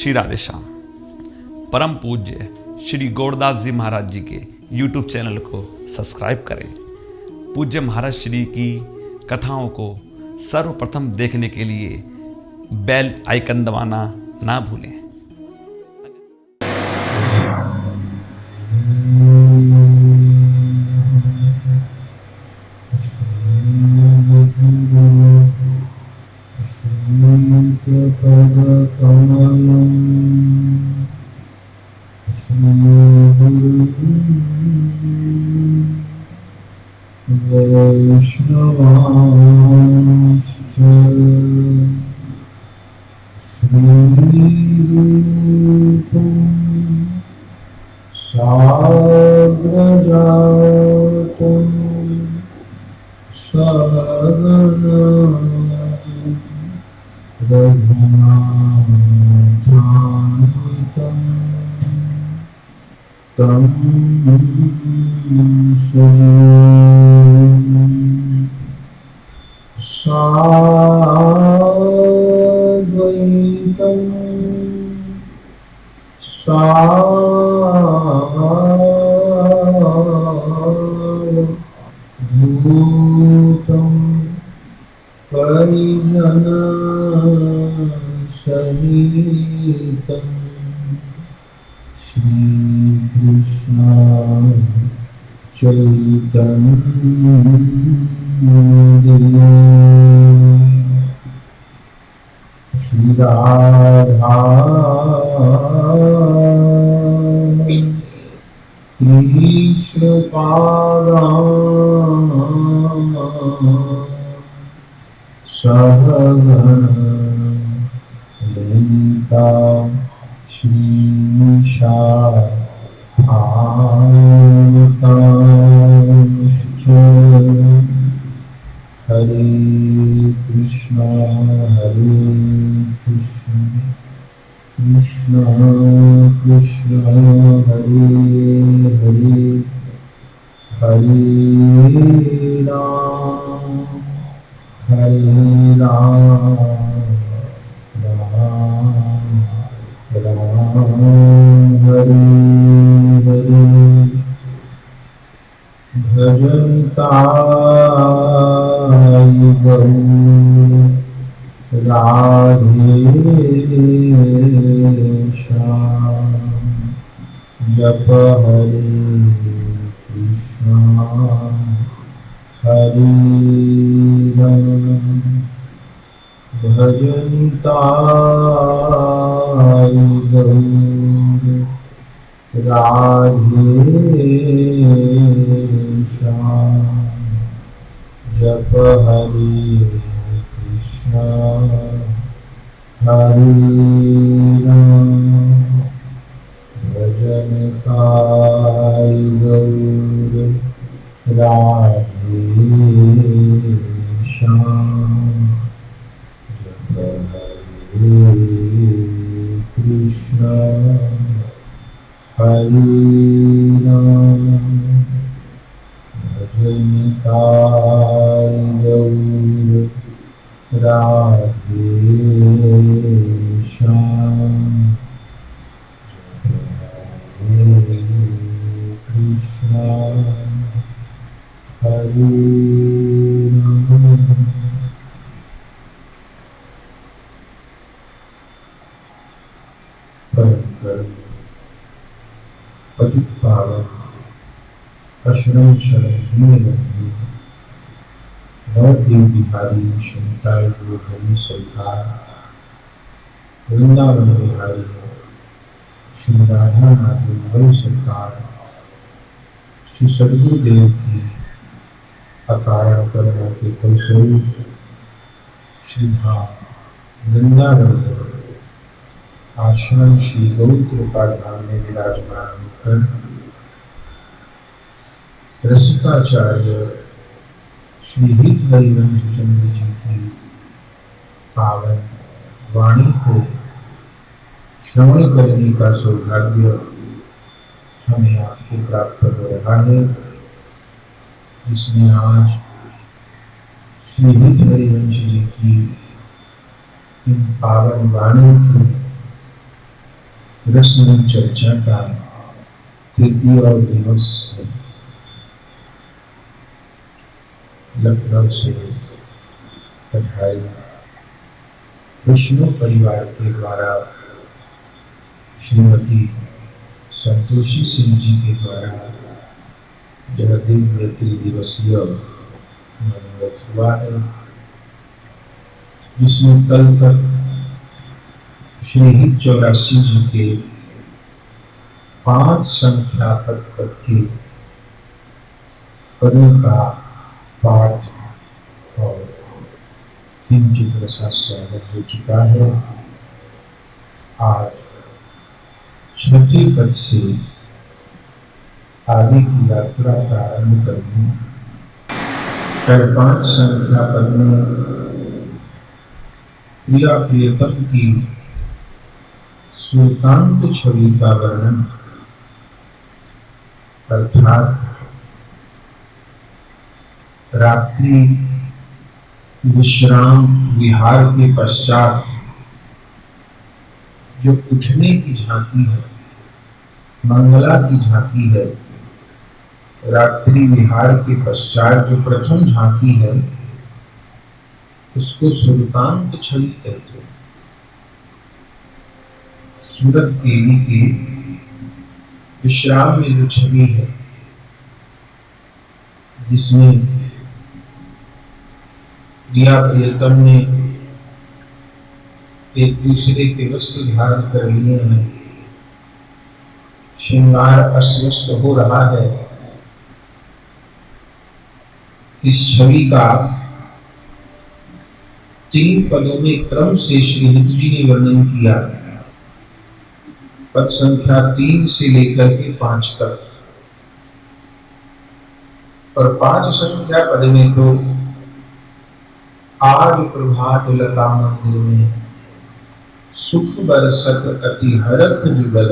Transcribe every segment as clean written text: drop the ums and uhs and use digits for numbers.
श्री राधे श्याम। परम पूज्य श्री गौरदास जी महाराज जी के YouTube चैनल को सब्सक्राइब करें। पूज्य महाराज श्री की कथाओं को सर्वप्रथम देखने के लिए बेल आइकन दबाना ना भूलें। वृंदावन बिहारी श्री राधा माधव सरकार श्री सदगुरुदेव की अकारण करुणा के फलस्वरूप श्री धाम वृंदावन आश्रम श्री गौर कृपा धाम में विराजमान होकर रसिकाचार्य श्री हित हरिवंश चंद्र जी की पावन वाणी को श्रवण करने का सौभाग्य हमें आपको प्राप्त हो रहा है, जिसमें आज श्री हित हरिवंश जी की इन पावन वाणी की रसमयी चर्चा का तृतीय दिवस है। लखनऊ से पढ़ाई विष्णु परिवार के द्वारा श्रीमती संतोषी सिंह जी के द्वारा यह दिव्य त्रिदिवसीय मनोरथ हुआ है, जिसमें कल तक श्री 84 जी के 5 संख्यापद तक के पदों का पाठ और किंचित रसास्वादन हो चुका है। आज छठे पद से आगे की यात्रा प्रारंभ करेंगे। 5 संख्या पद में प्रिया प्रियतम की सुल्तान छवि का वर्णन, अर्थात रात्रि विश्राम विहार के पश्चात जो उठने की झांकी है, मंगला की झांकी है, रात्रि विहार के पश्चात जो प्रथम झांकी है, उसको सुल्तान छवि कहते हैं। सूरत केली के विश्राम में जो छवि है, जिसमें प्रिया प्रियतम ने एक दूसरे के वस्त्र धारण कर लिए हैं, श्रृंगार अस्वस्थ हो रहा है, इस छवि का 3 पदों में क्रम से श्री हित जी ने वर्णन किया। पद संख्या 3 से लेकर के 5 तक, और 5 संख्या पद में तो आज प्रभात लता मंदिर में सुख बरसत अति हरख जुगल,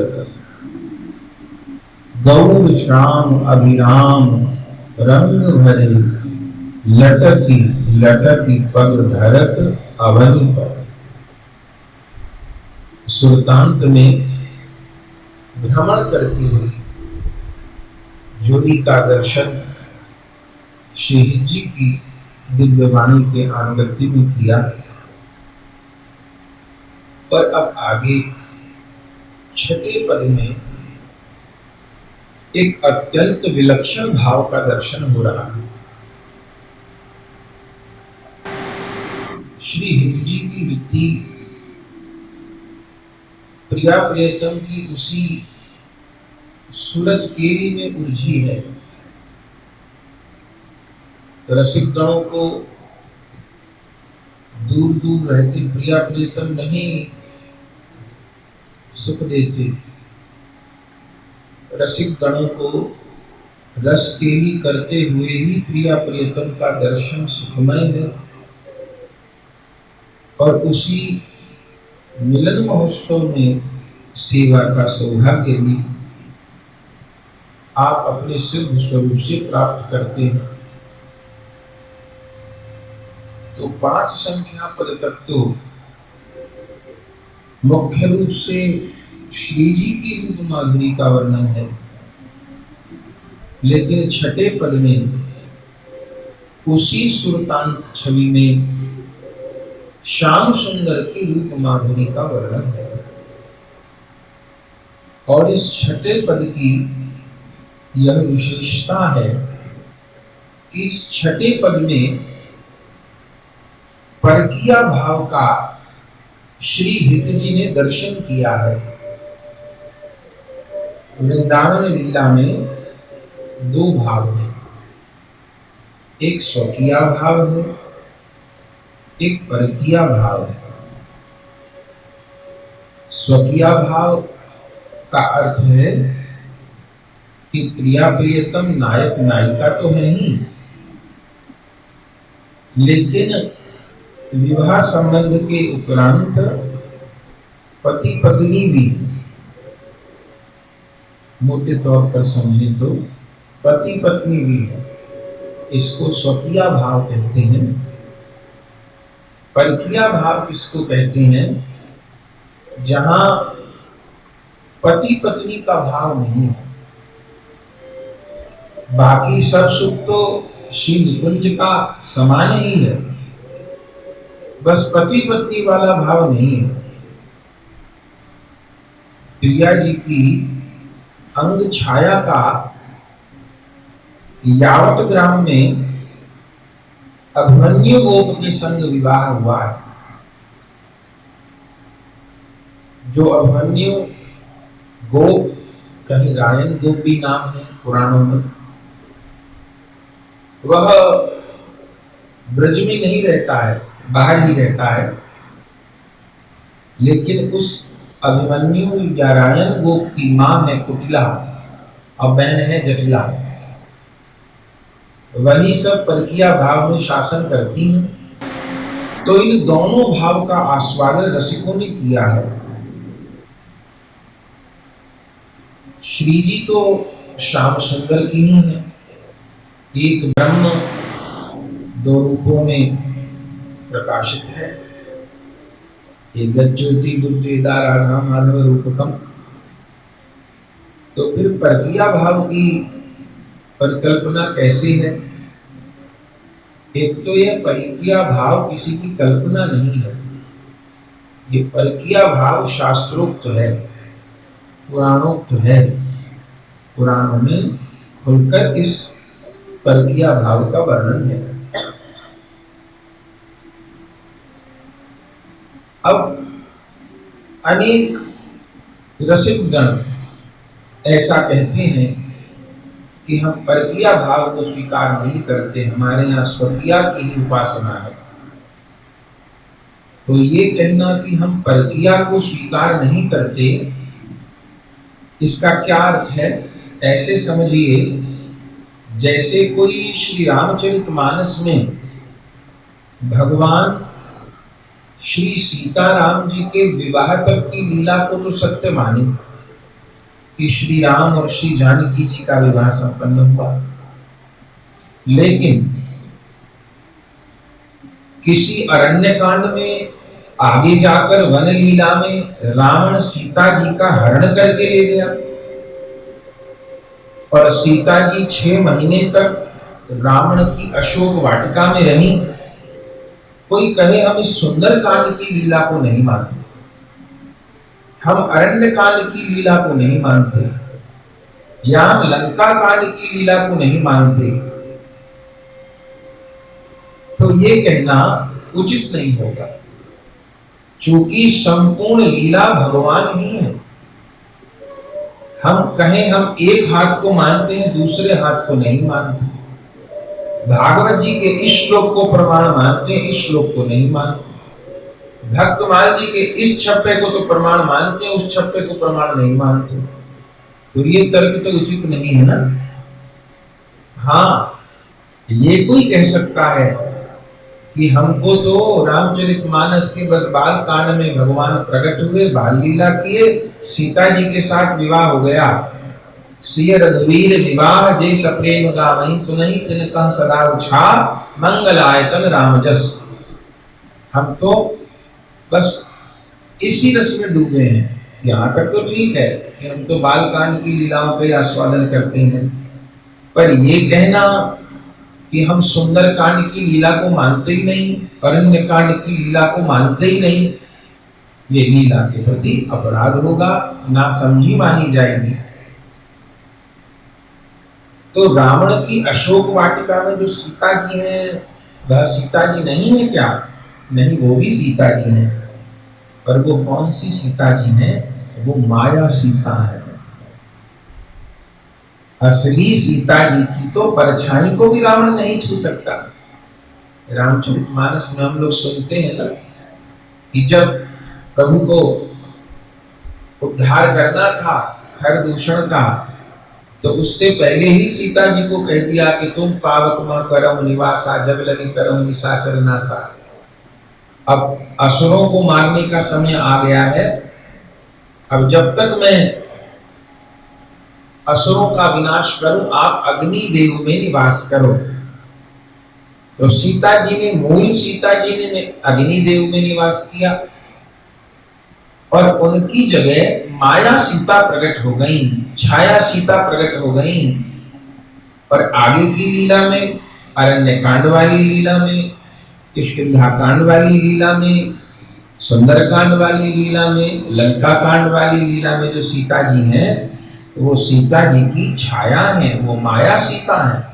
गौर श्याम अभिराम रंग भरे, लटकी लटकी पग धरत अवनि पर। सुल्तान में भ्रमण करती हुई जोड़ी का दर्शन श्री हित जी की दिव्यवाणी के अनुगत्य में किया। और अब आगे छठे पद में एक अत्यंत विलक्षण भाव का दर्शन हो रहा है। श्री हित जी की वृत्ति प्रिया प्रियतम की उसी सूरत केली में उलझी है। रसिक गणों को दूर दूर रहते प्रिया प्रियतम नहीं सुख देते, रसिक गणों को रस केली करते हुए ही प्रिया प्रियतम का दर्शन सुखमय है। और उसी मिलन महोत्सव में सेवा का सौभाग्य भी आप अपने सिद्ध स्वरूप से प्राप्त करते हैं। तो 5 संख्या पद तक तो मुख्य रूप से श्री जी की रूप माधुरी का वर्णन है, लेकिन छठे पद में उसी सुरतांत छवि में श्याम सुंदर की रूप माधुरी का वर्णन है। और इस छठे पद की यह विशेषता है कि इस छठे पद में परकिया भाव का श्री हित जी ने दर्शन किया है। वृंदावन लीला में 2 भाव हैं, एक स्वकीय भाव है, एक परकिया भाव है। स्वकीय भाव का अर्थ है कि प्रिया प्रियतम नायक नायिका तो है ही, लेकिन विवाह संबंध के उपरांत पति पत्नी भी, मोटे तौर पर समझें तो पति पत्नी भी है। इसको स्वकीय भाव कहते हैं। परकीय भाव किसको कहते हैं? जहां पति पत्नी का भाव नहीं है। बाकी सब सुख तो श्री निकुंज का समान ही है, बस पति पत्नी वाला भाव नहीं है। प्रिया जी की अंग छाया का यावत ग्राम में अभिमन्यु गोप के संग विवाह हुआ है। जो अभिमन्यु गोप, कहीं रायन गोप भी नाम है पुराणों में, वह ब्रज में नहीं रहता है, बाहर ही रहता है। लेकिन उस अभिमन्यु या रायन गोप की मां है कुटिला और बहन है जटिला। वही सब परकिया भाव में शासन करती हैं। तो इन दोनों भाव का आस्वादन रसिकों ने किया है। श्री जी तो श्याम सुंदर की ही है, एक ब्रह्म दो रूपों में प्रकाशित है, एक ज्योति बुद्धिदा राधा माधव रूपकम। तो फिर परकिया भाव की परिकल्पना कैसे है? एक तो यह परकिया भाव किसी की कल्पना नहीं है, ये परकिया भाव शास्त्रोक्त है, पुराणोक्त है। पुराणों में खुलकर इस परकिया भाव का वर्णन है। अब अनेक रसिक गण ऐसा कहते हैं कि हम परकिया भाव को स्वीकार नहीं करते, हमारे यहाँ स्वकिया की ही उपासना है। तो ये कहना कि हम परकिया को स्वीकार नहीं करते, इसका क्या अर्थ है? ऐसे समझिए जैसे कोई श्री रामचरितमानस में भगवान श्री सीताराम जी के विवाह तक की लीला को तो सत्य माने कि श्री राम और श्री जानकी जी का विवाह संपन्न हुआ, लेकिन किसी अरण्य कांड में आगे जाकर वन लीला में रावण सीता जी का हरण करके ले गया और सीता जी 6 महीने तक रावण की अशोक वाटिका में रही। कोई कहे हम इस सुंदर कांड की लीला को नहीं मानते, हम अरण्य कांड की लीला को नहीं मानते, या हम लंका कांड की लीला को नहीं मानते, तो ये कहना उचित नहीं होगा, क्योंकि संपूर्ण लीला भगवान ही है। हम कहें हम एक हाथ को मानते हैं, दूसरे हाथ को नहीं मानते। भागवत जी के इस श्लोक को प्रमाण मानते हैं, इस श्लोक को नहीं मानते। भक्तमाल जी के इस छप्पे को तो प्रमाण मानते हैं, उस छप्पे को प्रमाण नहीं मानते। तो ये तर्क तो उचित नहीं है ना। हाँ, ये कोई कह सकता है कि हमको तो रामचरितमानस के बस बाल कांड में भगवान प्रकट हुए, बाल लीला किए, सीता जी के साथ विवाह हो गया। सिय रघुवीर विवाह जे सप्रेम गावहीं, सुनहि तिनकह सदा उछा, मंगल आयतन राम जस। हम तो बस इसी रस में डूबे हैं। यहाँ तक तो ठीक है कि हम तो बाल कांड की लीलाओं का आस्वादन करते हैं, पर ये कहना कि हम सुंदर कांड की लीला को मानते ही नहीं, अरण्य कांड की लीला को मानते ही नहीं, ये लीला के प्रति अपराध होगा, ना समझी मानी जाएगी। तो रावण की अशोक वाटिका में जो सीता जी हैं, वह सीता जी नहीं है क्या? नहीं, वो भी सीता जी हैं, पर वो कौन सी सीता जी हैं? वो माया सीता है। असली सीता जी की तो परछाई को भी रावण नहीं छू सकता। रामचरितमानस में हम लोग सुनते हैं ना कि जब प्रभु को उद्धार करना था खर दूषण का, तो उससे पहले ही सीता जी को कह दिया कि तुम पावक म करम निवासा, जग लगी करम निशाचर नासा। अब असुरों को मारने का समय आ गया है। अब जब तक मैं असुरों का विनाश करूं, आप अग्नि देव में निवास करो। तो सीता जी ने, मूल सीता जी ने अग्नि देव में निवास किया, और उनकी जगह माया सीता प्रकट हो गई, छाया सीता प्रकट हो गई। और आगे की लीला में, अरण्य कांड वाली लीला में, किष्किंधा कांड वाली लीला में, सुंदर कांड वाली लीला में, लंका कांड वाली लीला में जो सीता जी हैं, वो सीता जी की छाया है, वो माया सीता है।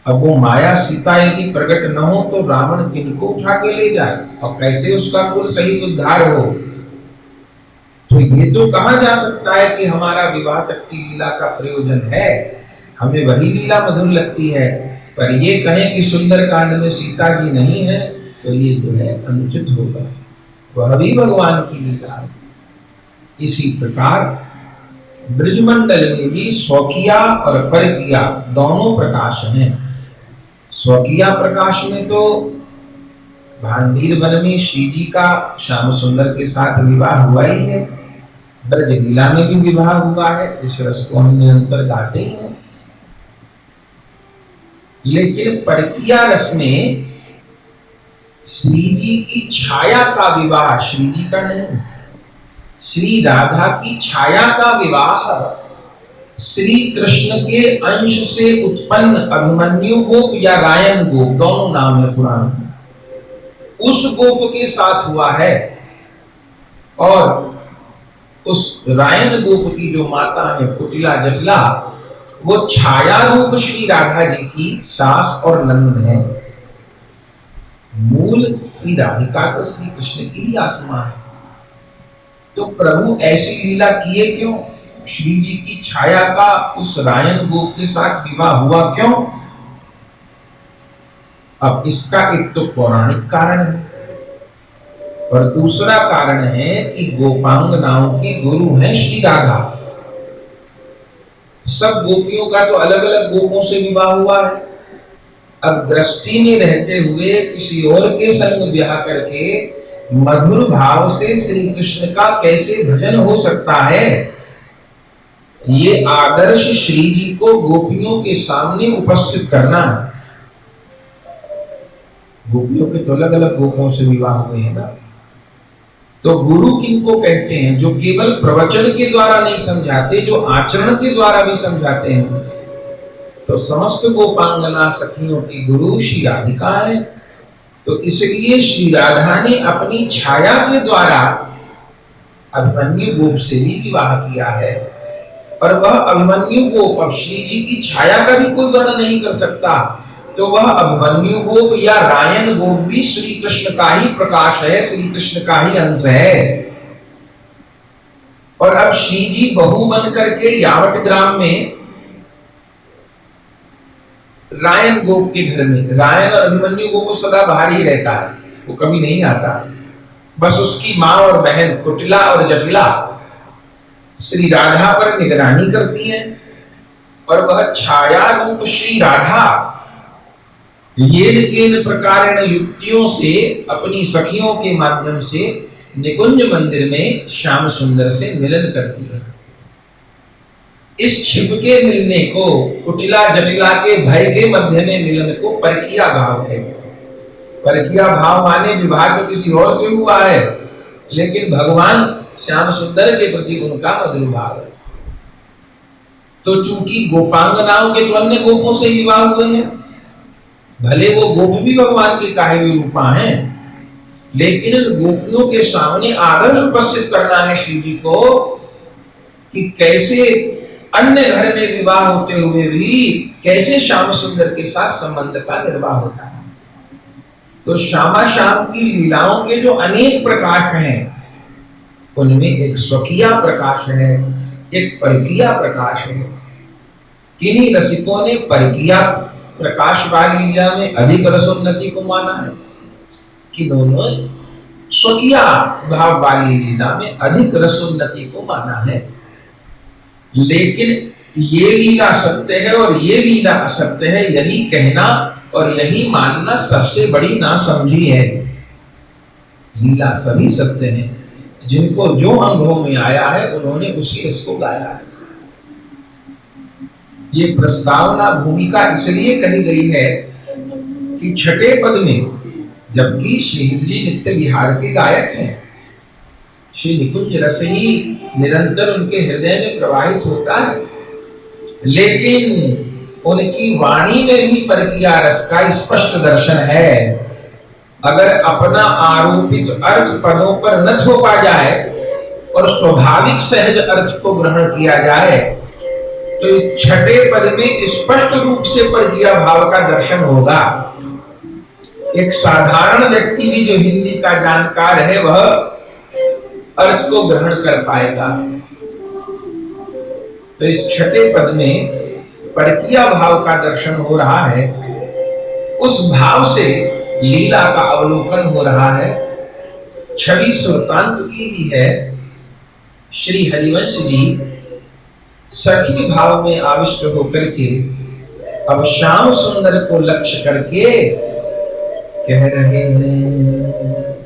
अब वो माया सीता यदि प्रकट न हो तो रावण किनको उठा के ले जाए और कैसे उसका कुल सहित उद्धार हो? तो ये तो कहा जा सकता है कि हमारा विवाह तक की लीला का प्रयोजन है, हमें वही लीला मधुर लगती है। पर ये कहें कि सुंदर कांड में सीता जी नहीं है तो ये जो है अनुचित होगा, वह भी भगवान की लीला है। इसी प्रकार ब्रजमंडल में भी स्वकीया और परकीया दोनों प्रकाश हैं। स्वकीया प्रकाश में तो भांडीर वन में श्री जी का श्याम सुंदर के साथ विवाह हुआ ही है, ब्रज लीला में भी विवाह हुआ है, जिस रस को हम निरंतर गाते ही हैं। लेकिन परकीया रस में श्री जी की छाया का विवाह, श्री जी का नहीं, श्री राधा की छाया का विवाह श्री कृष्ण के अंश से उत्पन्न अभिमन्यु गोप या रायन गोप, दोनों नाम है पुराण में, उस गोप के साथ हुआ है। और उस रायन गोप की जो माता है कुटिला जटिला, वो छाया रूप श्री राधा जी की सास और नंद है। मूल श्री राधिका तो श्री कृष्ण की ही आत्मा है। तो प्रभु ऐसी लीला किए क्यों? श्री जी की छाया का उस रायन गोप के साथ विवाह हुआ क्यों? अब इसका एक तो पौराणिक कारण है और दूसरा कारण है कि गोपांगनाओं की गुरु है श्री राधा। सब गोपियों का तो अलग अलग गोपों से विवाह हुआ है। अब गृहस्थी में रहते हुए किसी और के संग ब्याह करके मधुर भाव से श्री कृष्ण का कैसे भजन हो सकता है? ये आदर्श श्री जी को गोपियों के सामने उपस्थित करना है। गोपियों के तो अलग अलग गोपों से विवाह हुए हैं ना। तो गुरु किनको कहते हैं? जो केवल प्रवचन के द्वारा नहीं समझाते, जो आचरण के द्वारा भी समझाते हैं। तो समस्त गोपांगना सखियों की गुरु श्री राधिका है। तो इसलिए श्री राधा ने अपनी छाया के द्वारा अभिमन्यु गोप से भी विवाह किया है। और वह अभिमन्यु गोप अब श्री जी की छाया का भी कोई वर्णन नहीं कर सकता, तो वह अभिमन्यु गोप या रायन गोप भी श्री कृष्ण का ही प्रकाश है, श्री कृष्ण का ही अंश है। और अब श्री जी बहू बन करके यावट ग्राम में रायन गोप के घर में, रायन और अभिमन्यु गोप सदा बाहर ही रहता है, वो कभी नहीं आता। बस उसकी माँ और बहन कुटिला और जटिला श्री राधा पर निगरानी करती हैं। और वह छाया रूप श्री राधा येन केन प्रकारेण युक्तियों से अपनी सखियों के माध्यम से निकुंज मंदिर में श्याम सुंदर से मिलन करती है। इस छिप के मिलने को, कुटिला जटिला के भय के मध्य में मिलन को परकिया भाव कहते हैं। परकिया भाव माने विवाह तो किसी और से हुआ है, लेकिन भगवान श्याम सुंदर के प्रति उनका मधुर भाव है। तो चूंकि गोपांगनाओं के तो अन्य गोपों से विवाह हुए हैं, भले वो गोप भी भगवान के काहे हुए रूपा हैं, लेकिन गोपियों के सामने आदर्श उपस्थित करना है शिव जी को कि कैसे अन्य घर में विवाह होते हुए भी कैसे श्याम सुंदर के साथ संबंध का निर्वाह होता है। तो श्यामा श्याम की लीलाओं के जो अनेक प्रकाश हैं, उनमें एक स्वकीया प्रकाश है, एक परकीया प्रकाश है। किन्हीं रसिकों ने परकीया प्रकाश वाली लीला में अधिक रसोन्नति को माना है, किन्होंने स्वकीया भाव वाली लीला में अधिक रसोन्नति को माना है। लेकिन ये लीला सत्य है और ये लीला असत्य है, यही कहना और यही मानना सबसे बड़ी नासमझी है। लीला सभी सत्य हैं, जिनको जो अनुभव में आया है उन्होंने उसी रस को गाया है। ये प्रस्तावना भूमिका इसलिए कही गई है कि छठे पद में, जबकि श्रीहरि जी नित्य विहार के गायक हैं, श्री निकुंज रस ही निरंतर उनके हृदय में प्रवाहित होता है, लेकिन उनकी वाणी में भी परकीया रस का स्पष्ट दर्शन है। अगर अपना आरोपित अर्थ पदों पर न थोपा जाए और स्वाभाविक सहज अर्थ को ग्रहण किया जाए तो इस छठे पद में स्पष्ट रूप से परकीया भाव का दर्शन होगा। एक साधारण व्यक्ति भी जो हिंदी का जानकार है वह अर्थ को ग्रहण कर पाएगा। तो इस छठे पद में परकीया भाव का दर्शन हो रहा है, उस भाव से लीला का अवलोकन हो रहा है। छवि सुरतांत की ही है। श्री हरिवंश जी सखी भाव में आविष्ट होकर के अब श्याम सुंदर को लक्ष्य करके कह रहे हैं,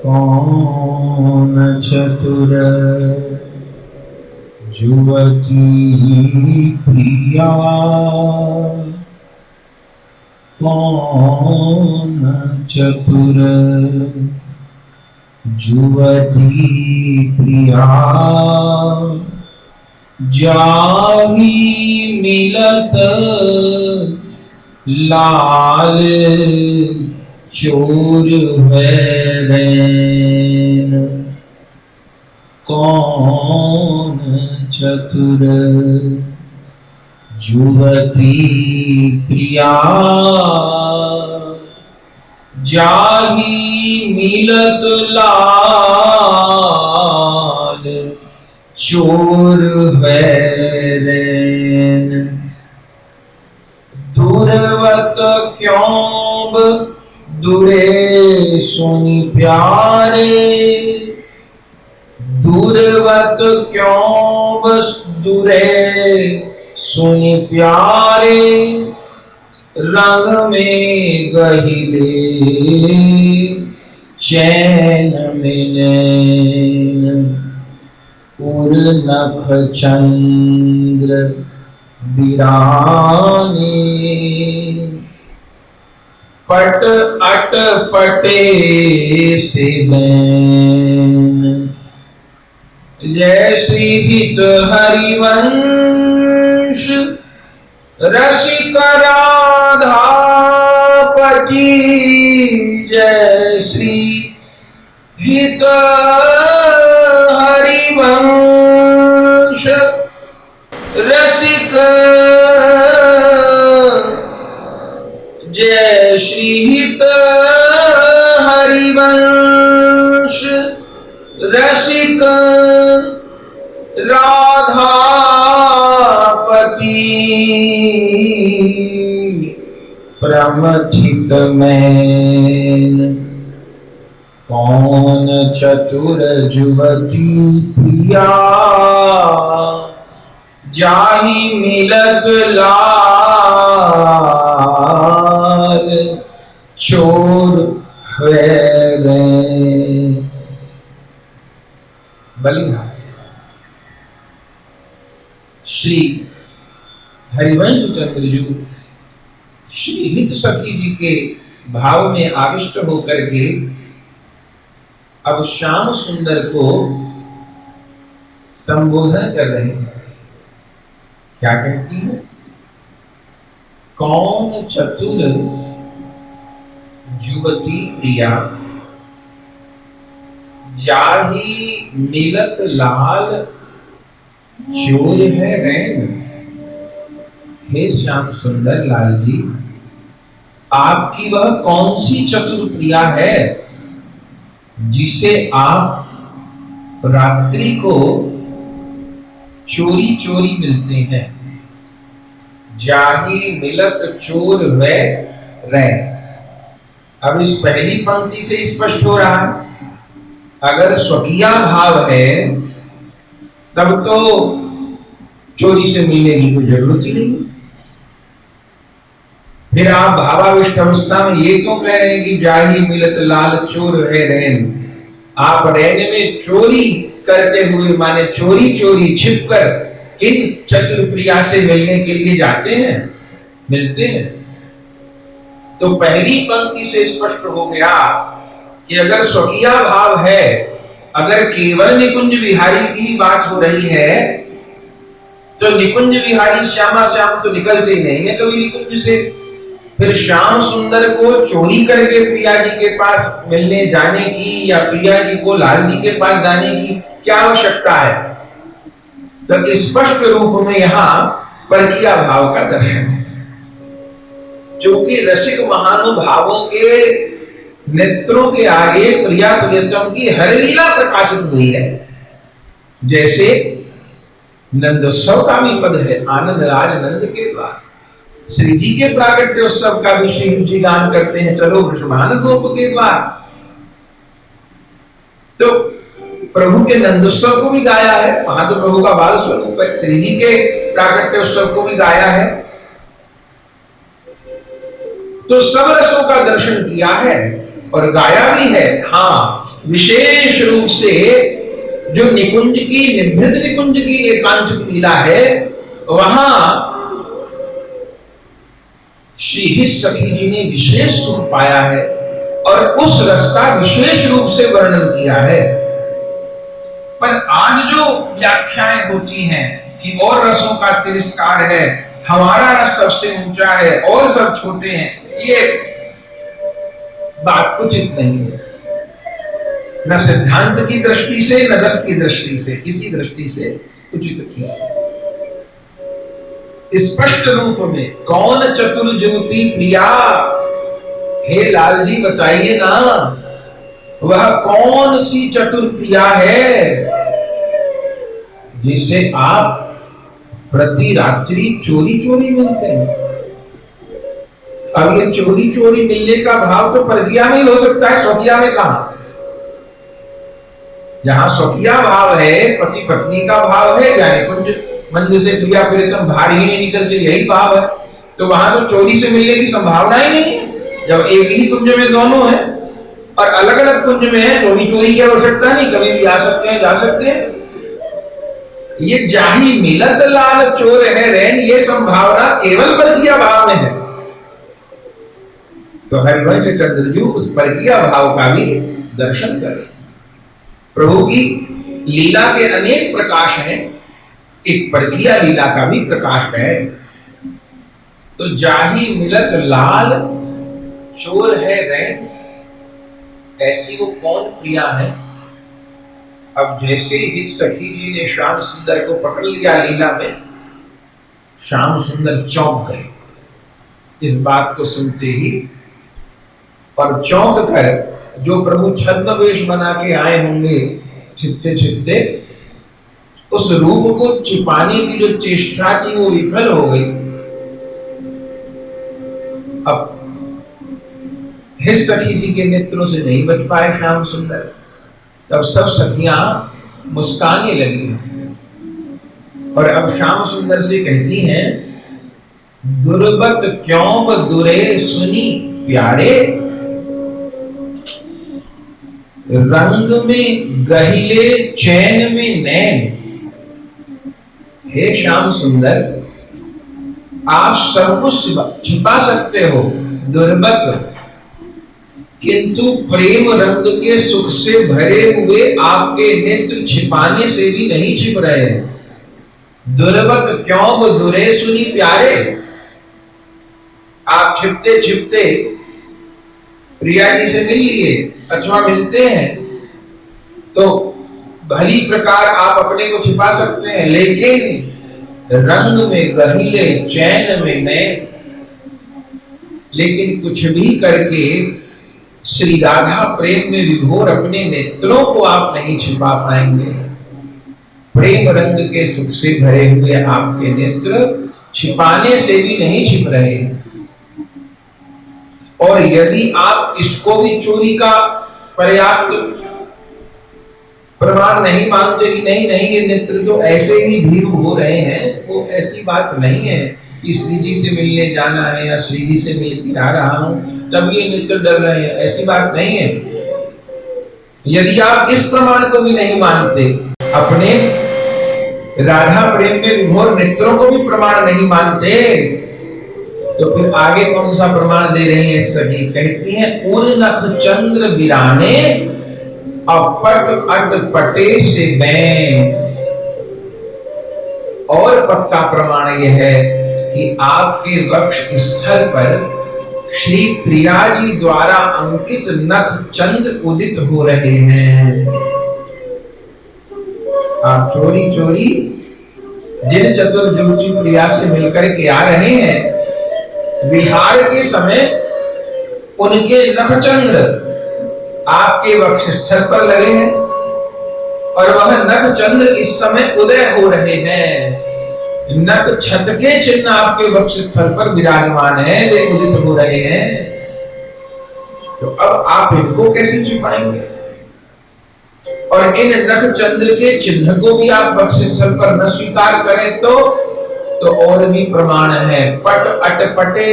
कौन चतुर युवती प्रिया, कौन चतुर युवती प्रिया, जाहि मिलत लाल चोर हैरैन, कौन चतुर युवती प्रिया, जाहि मिलत लाल चोर हैरैन, दुर्वत क्यों दुरे सुनि प्यारे, दुर्वत क्यों बस दुरे सुनि प्यारे, रंग में गहिले चैन में नैन, उर नख चंद्र बिराने, पट अट पटे से बैन, जैसी हित हरिवंश रसिक राधापति, जैसी हित हरिवंश रसिक, जय श्री हित हरिवंश रसिक राधापति, प्रमथित मैन, कौन चतुर युवती प्रिया, जाहि मिलत लाल चोर हैरैन। बलिहार श्री हरिवंश चंद्र जी श्री हित सखी जी के भाव में आविष्ट होकर के अब श्याम सुंदर को संबोधन कर रहे हैं। क्या कहती है? कौन चतुर युवती प्रिया, जाहि मिलत लाल चोर है रैन। हे श्याम सुंदर लाल जी, आपकी वह कौन सी चतुर प्रिया है जिसे आप रात्रि को चोरी चोरी मिलते हैं। जाहि मिलत चोर वे रैन। अब इस पहली पंक्ति से स्पष्ट हो रहा है, अगर स्वकीया भाव है तब तो चोरी से मिलने की कोई जरूरत ही नहीं। फिर आप भावाविष्ट अवस्था में ये क्यों कह रहे हैं कि जाहि मिलत लाल चोर है रैन? आप रैन में चोरी करते हुए माने चोरी चोरी छिपकर किन चतुर प्रिया से मिलने के लिए जाते हैं, मिलते हैं। तो पहली पंक्ति से स्पष्ट हो गया कि अगर स्वकीय भाव है, अगर केवल निकुंज बिहारी की ही बात हो रही है, तो निकुंज बिहारी श्यामा श्याम तो निकलते ही नहीं है कभी निकुंज से। फिर श्याम सुंदर को चोरी करके प्रिया जी के पास मिलने जाने की या प्रिया जी को लाल जी के पास जाने की क्या आवश्यकता है? तो स्पष्ट रूप में यहाँ परकीय भाव का दर्शन है, जो कि रसिक महानुभावों के नेत्रों के आगे प्रिया प्रियतम की हर लीला प्रकाशित हुई है। जैसे नंदोत्सव का भी पद है, आनंद राज नंद के द्वार। श्री जी के प्राकट्योत्सव का भी श्री जी गान करते हैं, चलो वृषभान गोप के द्वार। तो प्रभु के नंदोत्सव को भी गाया है, वहां तो प्रभु का बाल स्वरूप है। श्री जी के प्राकट्योत्सव को भी गाया है। तो सब रसों का दर्शन किया है और गाया भी है। हाँ, विशेष रूप से जो निकुंज की निभृत निकुंज की एकांतिक लीला है, वहां श्री हित सखी जी ने विशेष सुख पाया है और उस रस का विशेष रूप से वर्णन किया है। पर आज जो व्याख्याएं होती हैं कि और रसों का तिरस्कार है, हमारा रस सबसे ऊंचा है और सब छोटे हैं, ये बात उचित नहीं है। न सिद्धांत की दृष्टि से, न रस की दृष्टि से, किसी दृष्टि से उचित नहीं है। स्पष्ट रूप में कौन चतुर जुवती प्रिया, हे लाल जी बताइए ना, वह कौन सी चतुर प्रिया है जिसे आप प्रति रात्रि चोरी चोरी मिलते हैं? अब ये चोरी चोरी मिलने का भाव तो परकिया में ही हो सकता है, स्वकीया में कहां? जहां स्वकीया भाव है, पति पत्नी का भाव है, या निकुंज मंदिर से प्रिया प्रियतम बाहर ही नहीं निकलते, यही भाव है, तो वहां तो चोरी से मिलने की संभावना ही नहीं है। जब एक ही कुंज में दोनों हैं और अलग अलग कुंज में है, तो भी चोरी की आवश्यकता नहीं, कभी भी आ सकते हैं, जा सकते हैं। ये जाही मिलत लाल चोर है रैन, ये संभावना केवल परकीय भाव में है। तो हरिवंश चंद्रजू उस परकीय भाव का भी दर्शन करें। प्रभु की लीला के अनेक प्रकाश हैं, एक परकीय लीला का भी प्रकाश है। तो जाही मिलत लाल चोर है रैन, ऐसी वो कौन प्रिया है? अब जैसे ही सखी जी ने श्याम सुंदर को पकड़ लिया लीला में, श्याम सुंदर चौंक गए इस बात को सुनते ही, और चौंक कर जो प्रभु छद्मवेश बना के आए होंगे छिपते छिपते, उस रूप को छिपाने की जो चेष्टा थी वो विफल हो गई। अब हित सखी जी के नेत्रों से नहीं बच पाए श्याम सुंदर, तब सब सखियां मुस्काने लगी और अब श्याम सुंदर से कहती हैं, दुर्बत क्यों दुरे सुनी प्यारे, रंग में गहिले चैन में नैन। हे श्याम सुंदर, आप सब कुछ छिपा सकते हो, दुर्बत, किंतु प्रेम रंग के सुख से भरे हुए आपके नेत्र छिपाने से भी नहीं छिप रहे हैं। दुर्बत क्यों दुरे सुनी प्यारे, आप छिपते छिपते प्रिया जी से मिल लिए अथवा मिलते हैं तो भली प्रकार आप अपने को छिपा सकते हैं, लेकिन रंग में गहीले चैन में नैन, लेकिन कुछ भी करके श्री राधा प्रेम में विभोर अपने नेत्रों को आप नहीं छिपा पाएंगे। प्रेम रंग के सुख से भरे हुए आपके नेत्र छिपाने से भी नहीं छिप रहे। और यदि आप इसको भी चोरी का पर्याप्त प्रमाण नहीं मानते कि नहीं नहीं ये नेत्र तो ऐसे ही भीड़ हो रहे हैं, वो ऐसी बात नहीं है कि श्री जी से मिलने जाना है या श्री जी से मिल के आ रहा हूं तब ये नेत्र डर रहे हैं, ऐसी बात नहीं है। यदि आप इस प्रमाण को भी नहीं मानते, अपने राधा प्रेम में विभोर नेत्रों को भी प्रमाण नहीं मानते, तो फिर आगे कौन सा प्रमाण दे रही है सखी? कहती हैं उन नख चंद्र बिराने अपट अट पटे से बैं। और पक्का प्रमाण यह है कि आपके वक्ष स्थल पर श्री प्रिया जी द्वारा अंकित नख चंद्र उदित हो रहे हैं। आप चोरी चोरी जिन चतुर्युगी प्रिया से मिलकर के आ रहे हैं, विहार के समय उनके नख चंद्र आपके वक्ष स्थल पर लगे हैं और वह नख चंद्र इस समय उदय हो रहे हैं। नख छत के चिन्ह आपके वक्ष स्थल पर विराजमान है, वे उदित हो रहे हैं। तो अब आप इनको कैसे छिपाएंगे? और इन नख चंद्र के चिन्ह को भी आप वक्ष स्थल पर न स्वीकार करें तो और भी प्रमाण है। पट अट पटे,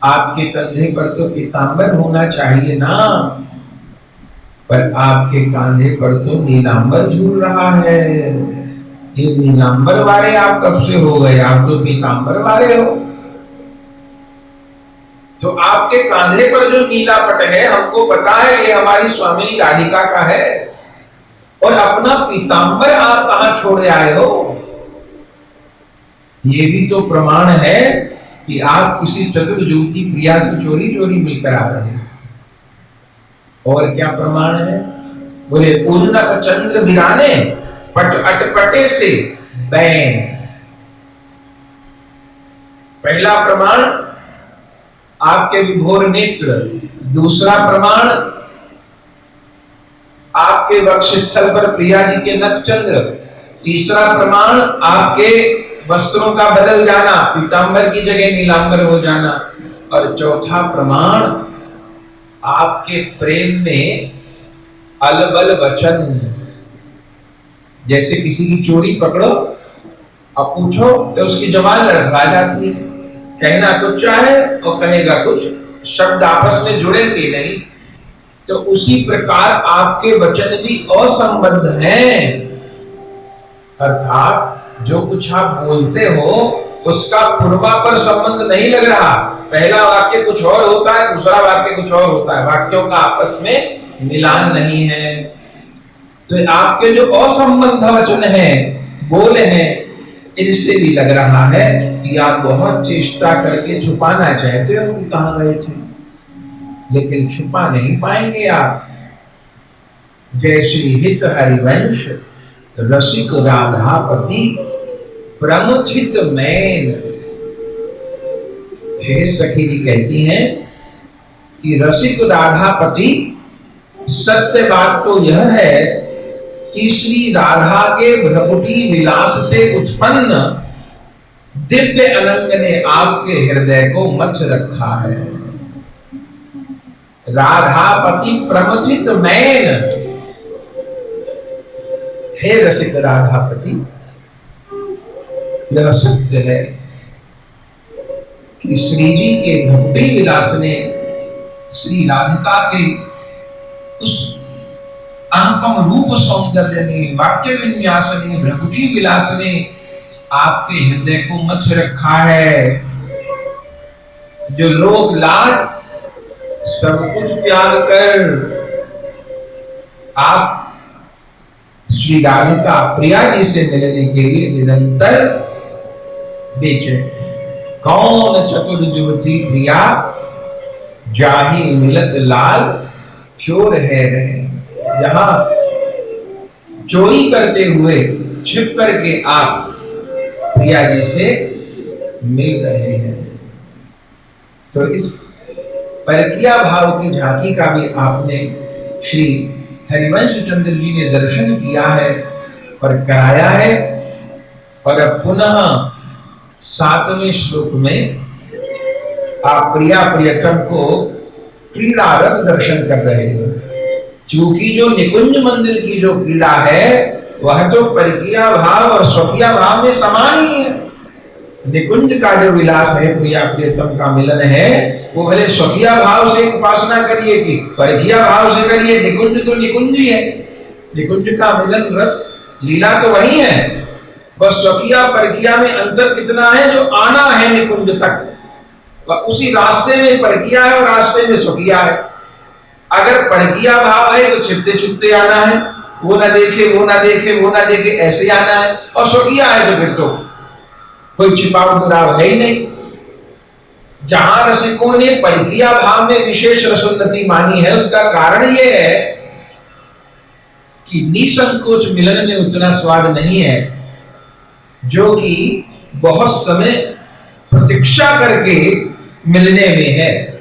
आपके कंधे पर तो पीतांबर होना चाहिए ना, पर आपके कांधे पर तो नीलांबर झूल रहा है। ये नीलांबर वाले आप कब से हो गए? आप तो पीतांबर वाले हो। तो आपके कांधे पर जो नीला पट है, हमको पता है ये हमारी स्वामी राधिका का है, और अपना पीतांबर आप कहां छोड़े आए हो? ये भी तो प्रमाण है कि आप किसी चतुर्युगी प्रिया से चोरी चोरी मिलकर आ रहे हैं। और क्या प्रमाण है? बोले उन्नक चंद्र बिराने पट अटपटे से बैं। पहला प्रमाण आपके विभोर नेत्र, दूसरा प्रमाण आपके वक्ष स्थल पर प्रिया जी के नख चंद्र, तीसरा प्रमाण आपके वस्त्रों का बदल जाना, पीतांबर की जगह नीलांबर हो जाना, और चौथा प्रमाण आपके प्रेम में अलबल वचन। जैसे किसी की चोरी पकड़ो अब पूछो तो उसकी जबान लड़खड़ा जाती है, कहना कुछ चाहे और कहेगा कुछ, शब्द आपस में जुड़ेंगे नहीं। तो उसी प्रकार आपके वचन भी असंबद्ध हैं, अर्थात जो कुछ आप बोलते हो उसका पूर्वापर संबंध नहीं लग रहा। पहला वाक्य कुछ और होता है, दूसरा वाक्य कुछ और होता है, वाक्यों का आपस में मिलान नहीं है। तो आपके जो असंबद्ध वचन हैं, बोले हैं, इनसे भी लग रहा है कि आप बहुत चेष्टा करके छुपाना चाहते हो कि कहां गए थे, लेकिन छुपा नहीं पाएंगे आप। जय श्री हित हरिवंश रसिक राधापति प्रमुचित मैन। शेष सखी जी कहती हैं कि रसिक राधापति, सत्य बात तो यह है कि श्री राधा के भ्रकुटी विलास से उत्पन्न दिव्य अनंग ने आपके हृदय को मथ रखा है। राधापति प्रमुचित मैन, हे रसिक राधापति, यह सत्य है कि श्री जी के भ्रकुटी विलास ने, श्री राधिका के उस अनुपम रूप सौंदर्य ने, वाक्य विन्यास ने, भ्रकुटी विलास ने आपके हृदय को मथ रखा है। जो लोग लाज सब कुछ त्याग कर आप श्री राधिका प्रिया जी से मिलने के लिए निरंतर बेचे। कौन चतुर्युवती प्रिया जाहि मिलत लाल चोर है रहे। जहां चोरी करते हुए छिप करके आप प्रिया जी से मिल रहे हैं। तो इस परकिया भाव की झांकी का भी आपने श्री हरिवंश चंद्र जी ने दर्शन किया है और कराया है। और अब पुनः 7वें श्लोक में आप प्रिया प्रियतम को क्रीड़ारत दर्शन कर रहे हो। चूंकि जो निकुंज मंदिर की जो क्रीड़ा है वह तो परकिया भाव और स्वकीय भाव में समान ही है। निकुंज का जो विलास है, प्रिया प्रियतम का मिलन है, वो भले स्वकीय भाव से उपासना करिए कि परकिया भाव से करिए, निकुंज तो निकुंज ही है। निकुंज का मिलन रस लीला तो वही है, बस स्वकिया परकिया में अंतर कितना है, जो आना है निकुंज तक वह उसी रास्ते में परकिया है और रास्ते में स्वकिया है। अगर परकिया भाव है तो छिपते छिपते आना है, वो ना देखे वो ना देखे वो ना देखे ऐसे आना है, और स्वकिया है तो फिर तो कोई छिपाव दुराव है ही नहीं। जहां रसिकों ने परकिया भाव में विशेष रसोन्नति मानी है, उसका कारण यह है कि निसंकोच मिलन में उतना स्वाद नहीं है जो कि बहुत समय प्रतीक्षा करके मिलने में है।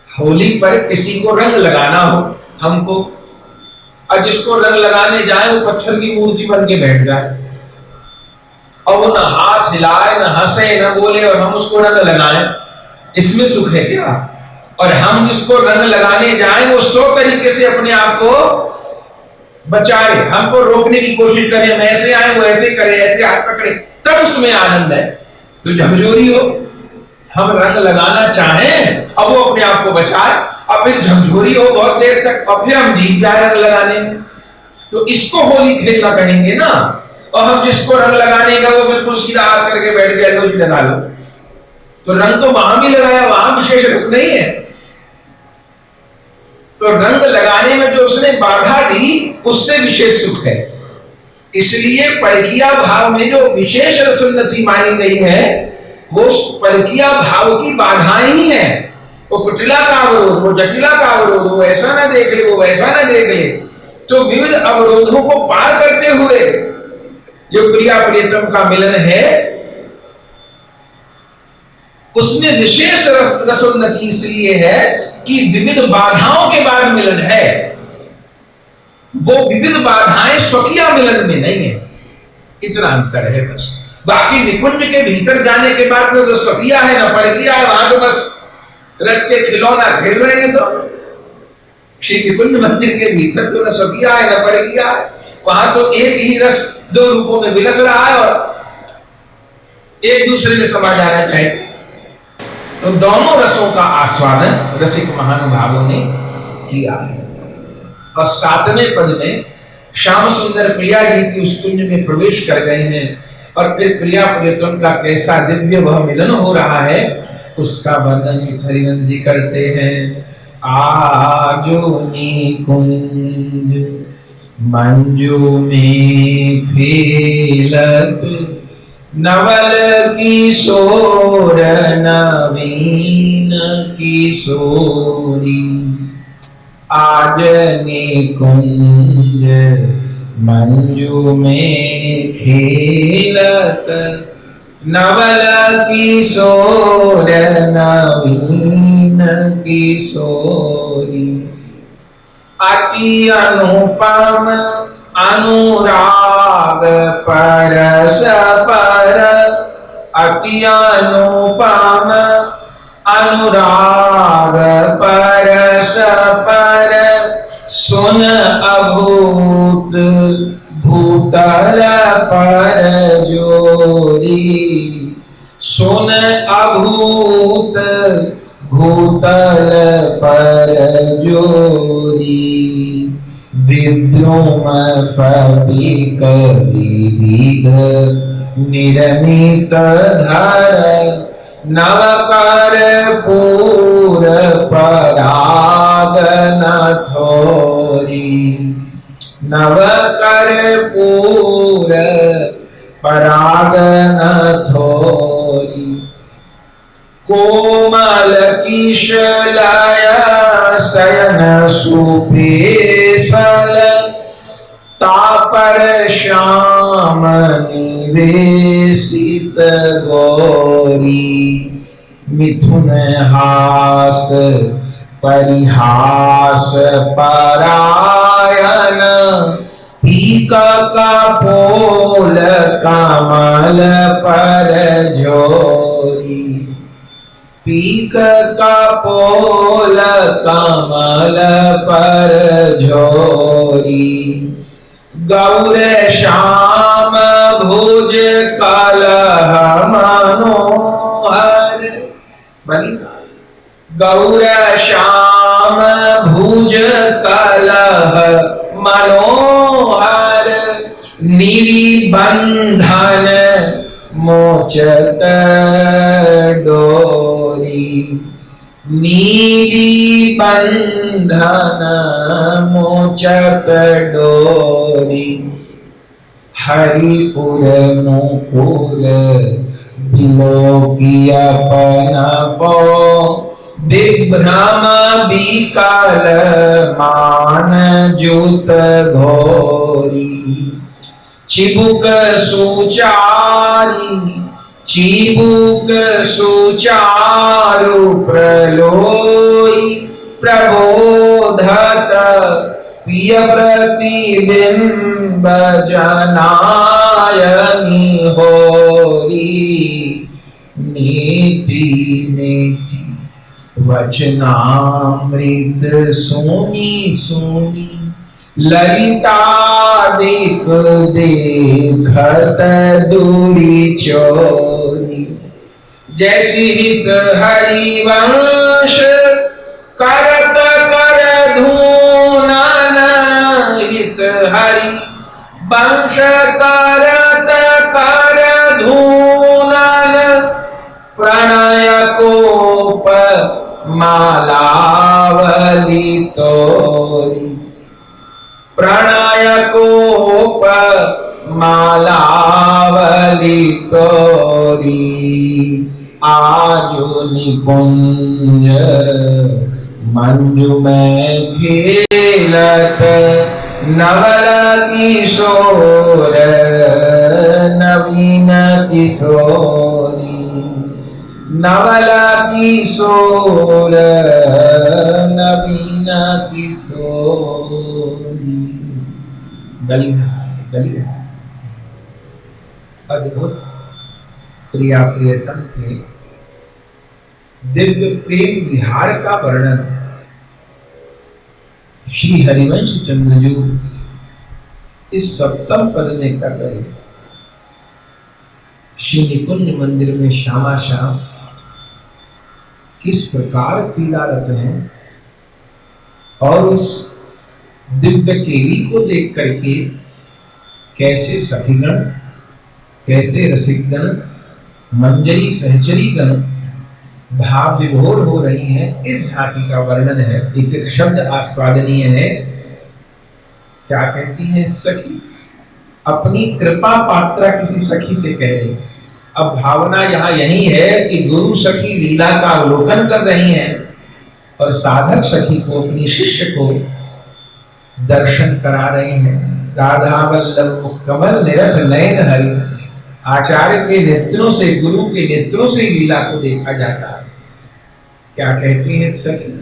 होली पर किसी को रंग लगाना हो हमको, और जिसको रंग लगाने जाए वो पत्थर की मूर्ति बन के बैठ जाए और वो न हाथ हिलाए न हंसे न बोले और हम उसको रंग लगाएं, इसमें सुख है क्या? और हम जिसको रंग लगाने जाएं वो 100 तरीके से अपने आप को बचाए, हमको रोकने की कोशिश करे, हम ऐसे आए वो ऐसे करे, ऐसे हाथ पकड़े, तब उसमें आनंद है। तो झकझोरी हो, हम रंग लगाना चाहें और वो अपने आप को बचाए, और फिर झकझोरी हो बहुत देर तक और फिर हम जीत जाए रंग लगाने में, तो इसको होली खेलना कहेंगे ना। और हम जिसको रंग लगाने का वो बिल्कुल सीधा हाथ करके बैठ गया, लो जी लगा लो, तो रंग तो वहां भी लगाया, वहां विशेष रस नहीं है। तो रंग लगाने में जो उसने बाधा दी उससे विशेष सुख है। इसलिए परकिया भाव में जो विशेष रसोन्नति मानी गई है वो परकिया भाव की बाधाएं ही है। वो कुटिला का अवरोध, वो जटिला का अवरोध, वो ऐसा ना देख ले, वो वैसा ना देख ले, तो विविध अवरोधों को पार करते हुए जो प्रिया प्रियतम का मिलन है उसमें विशेष रसोन्नति इसलिए है कि विविध बाधाओं के बाद मिलन है। वो विविध बाधाएं स्वकीय मिलन में नहीं है, इतना अंतर है बस। बाकी निकुंज के भीतर जाने के बाद में जो स्वकीय है ना परकिया है, वहां तो बस रस के खिलौना खेल रहे हैं। तो श्री निकुंज मंदिर के भीतर तो न स्वकीय है न परकिया है, वहां तो एक ही रस 2 रूपों में विलस रहा है और एक दूसरे में समा जाना चाहिए। तो दोनों रसों का आस्वादन रसिक महानुभावों ने किया है। और 7वें पद में श्याम सुंदर प्रिया जी की उस कुंज में प्रवेश कर गए हैं और फिर प्रिया प्रियतम का कैसा दिव्य वह मिलन हो रहा है उसका वर्णन हरिवंश जी करते हैं। आजो निकुंज मंजू में खेलत नवल किशोर नवीन किशोरी। आज निकुंज मंजू में खेलत नवल किशोर नवीन किशोरी। अति अनुपम अनुराग परस पर, अति अनुपम अनुराग परस पर, सुन अभूत भूतल पर जोरी। सुन अभूत भूतल पर जोरी। विद्रुम फटिक विविध निर्मित धर, नवकर पूर पराग न थोरी। नवकर पूर पराग न थोरी। कोमल किशलय शयन सुपेशल, तापर श्याम निवेशित गौरी। मिथुन हास परिहास परायण, पीका का पोल कमल पर जोरी। पीक का पोल कमल पर जोरी। गौर श्याम भुज कलह मनोहर। गौर श्याम भुज कलह मनोहर, नीली बंधन मोचत डोरी, नीली बंधन मोचत डोरी, हरिपुर मुकुर बिलोकी अपन पो, विभ्रम विकल मान जुत घोरी, चिबुक सुचारी, चिबुक सुचारु प्रलोई, प्रबोधत प्रिय प्रतिबिंब जनायनी होरी, नीति नीति वचनामृत सोनी सोनी, ललिता देख देखत दूरी चोरी, जैसी हित हरिवंश करत कर धूनन, हित हरि वंश करत कर धूनन, प्रणय कोप मालावली तोरी, प्रणय कोप मालावली तोरी, आजु निकुंज मंजु में खेलत नवल किशोर नवीन किशोरी, नवल किशोर नवीन किशोरी। गली अद्भुत प्रिया प्रियतम के दिव्य प्रेम विहार का वर्णन श्री हरिवंश चंद्रजू इस सप्तम पद में कर रहे हैं। श्री निकुंज मंदिर में श्यामा श्याम किस प्रकार क्रीड़ारत हैं और उस दिव्य केली को देख करके कैसे सखीगण, कैसे रसिकगण, मंजरी सहचरी गण भाव विभोर हो रही हैं, इस झांकी का वर्णन है। एक एक शब्द आस्वादनीय है। क्या कहती है सखी? अपनी कृपा पात्रा किसी सखी से कह रही। अब भावना यहाँ यही है कि गुरु सखी लीला का अवलोकन कर रही हैं और साधक सखी को, अपनी शिष्य को दर्शन करा रहे हैं। राधा वल्लभ कमल निरख नयन हरि, आचार्य के नेत्रों से, गुरु के नेत्रों से लीला को देखा जाता है। क्या कहती है सखी?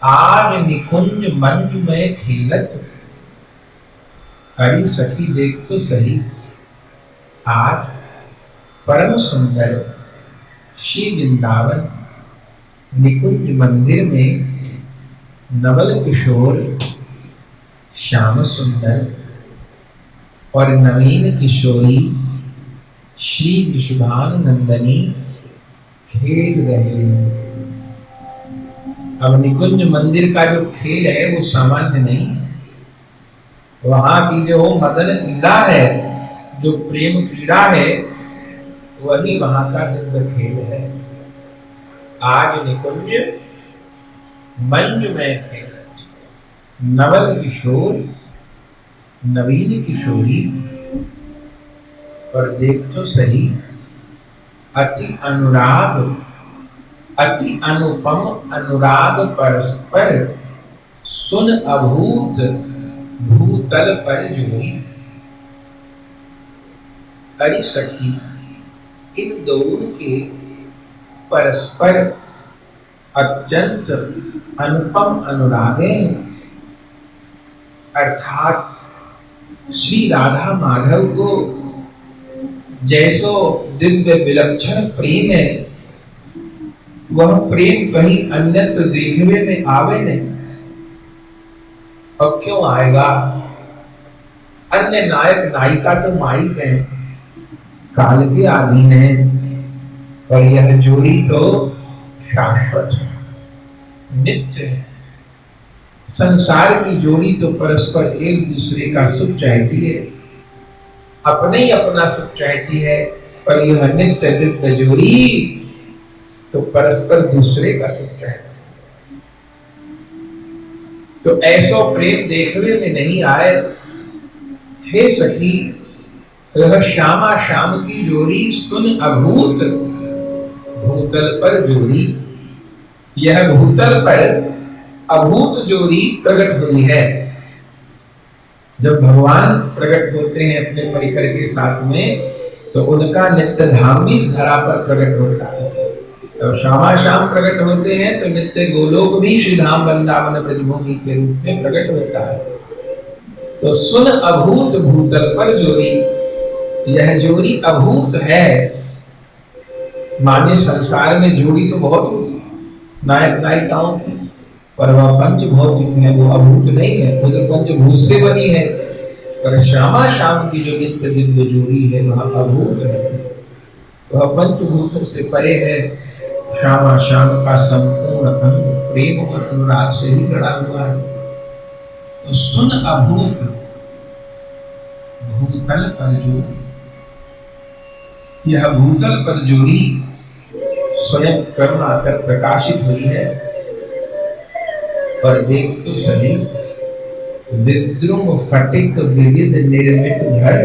आज निकुंज मंज में खेलत, अरे सखी देख तो सही, आज परम सुंदर श्री वृंदावन निकुंज मंदिर में नवल किशोर, श्याम सुंदर और नवीन किशोरी श्री विशुभानंदनी खेल रहे हैं। अब निकुंज मंदिर का जो खेल है वो सामान्य नहीं है। वहां की जो मदन क्रीड़ा है, जो प्रेम क्रीड़ा है, वही वहां का दिव्य खेल है। आज निकुंज मंज में खेल, नवल किशोर, नवीन किशोरी और देख तो सही अति अनुराग, अति अनुपम अनुराग परस्पर, सुन अभूत भूतल पर जोड़ी। अरे सखी, इन दोनों के परस्पर अत्यंत अनुपम अनुराग है, अर्थात श्री राधा माधव को जैसो दिव्य विलक्षण प्रेम है, वह प्रेम कहीं अन्यत्र देखने में आवे नहीं। और क्यों आएगा? अन्य नायक नायिका तो माइक है, काल के अधीन है, और यह जोड़ी तो शाश्वत है, नित्य है। संसार की जोड़ी तो परस्पर एक दूसरे का सुख चाहती है, अपने ही अपना सुख चाहती है, पर यह नित्य दिव्य जोड़ी तो परस्पर दूसरे का सुख चाहती है। तो ऐसो प्रेम देखने में नहीं आए। हे सखी, यह श्यामा श्याम की जोड़ी सुन अभूत भूतल पर जोड़ी, यह भूतल पर अभूत जोड़ी प्रकट हुई है। जब भगवान प्रकट होते हैं अपने परिकर के साथ में, तो उनका नित्य धाम भी धरा पर प्रकट होता है। जब श्यामा श्याम प्रकट होते हैं तो नित्य गोलोक भी श्री धाम वृंदावन ब्रजभूमि के रूप में प्रकट होता है। तो सुन अभूत भूतल पर जोड़ी, यह जोड़ी अभूत है। माने संसार में जोड़ी तो बहुत होती है, नायक नायिकाओं की, पर वह पंच भौतिक है, वो अभूत नहीं है, वो तो पंचभूत से बनी है। पर श्यामा श्याम की जो नित्य दिव्य जोड़ी है वह अभूत है, वह पंचभूतों से परे है। श्यामा श्याम का संपूर्ण अंग प्रेम और अनुराग से ही गढ़ा हुआ है। तो सुन अभूत भूतल पर जोड़ी, यह भूतल पर जोड़ी स्वयं करुणा कर प्रकाशित हुई है। और देख तो सही, विद्रुम फटिक विविध निर्मित धर,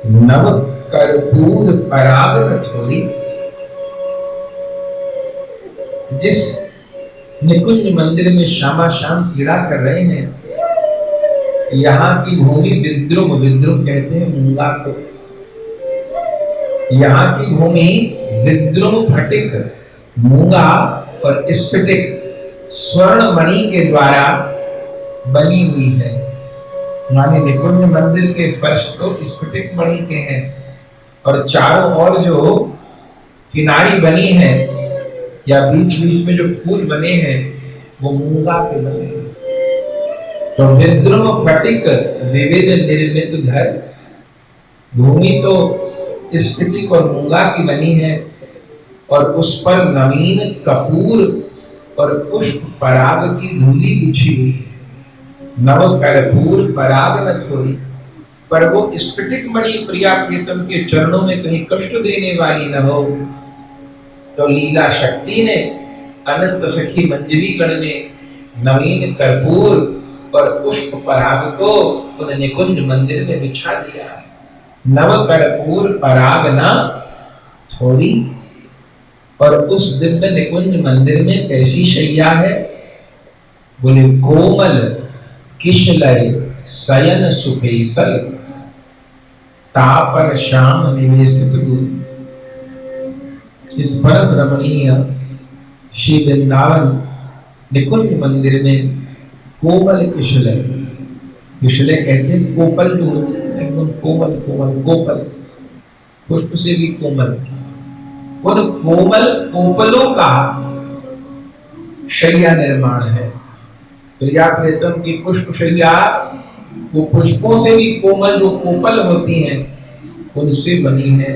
नव कर्पूर पराग रथोरी। जिस निकुंज मंदिर में श्यामा श्याम क्रीड़ा कर रहे हैं, यहाँ की भूमि विद्रुम, विद्रुम कहते हैं मूंगा को, यहाँ की भूमि विद्रुम फटिक मूंगा और स्फटिक स्वर्ण मणि के द्वारा बनी हुई है। माने निकुंज मंदिर के फर्श तो स्फटिक मणि के हैं, और चारों ओर जो किनारी बनी है या बीच बीच में जो फूल बने हैं वो मूंगा के बने हैं। तो विद्रुम फटिक विविध निर्मित धर, भूमि तो स्फटिक और मूंगा की बनी है, और उस पर नवीन कपूर और पुष्प पराग की धूली बिछी हुई है। नव कर्पूर पराग न थोड़ी, पर वो स्फटिक मणि प्रिया प्रीतम के चरणों में कहीं कष्ट देने वाली न हो। तो लीला शक्ति ने, अनंत सखी मंजरी गण ने नवीन कर्पूर और पुष्प पराग को उन निकुंज मंदिर में बिछा दिया। नव कर्पूर पराग न थोड़ी, और उस दिव्य निकुंज मंदिर में कैसी शैया है? बोले कोमल किशलय शयन सुपेसल, तापर श्याम निवेशित गुरु। इस परम रमणीय श्री वृंदावन निकुंज मंदिर में कोमल किशलय, किशलय कहते हैं कोपल जो होते हैं, एकदम कोमल कोमल, कोपल पुष्प से भी कोमल, उन कोमल कोपलों का शैया निर्माण है। प्रिया प्रीतम की पुष्प शैया वो पुष्पों से भी कोमल जो कोपल होती हैं उनसे बनी है।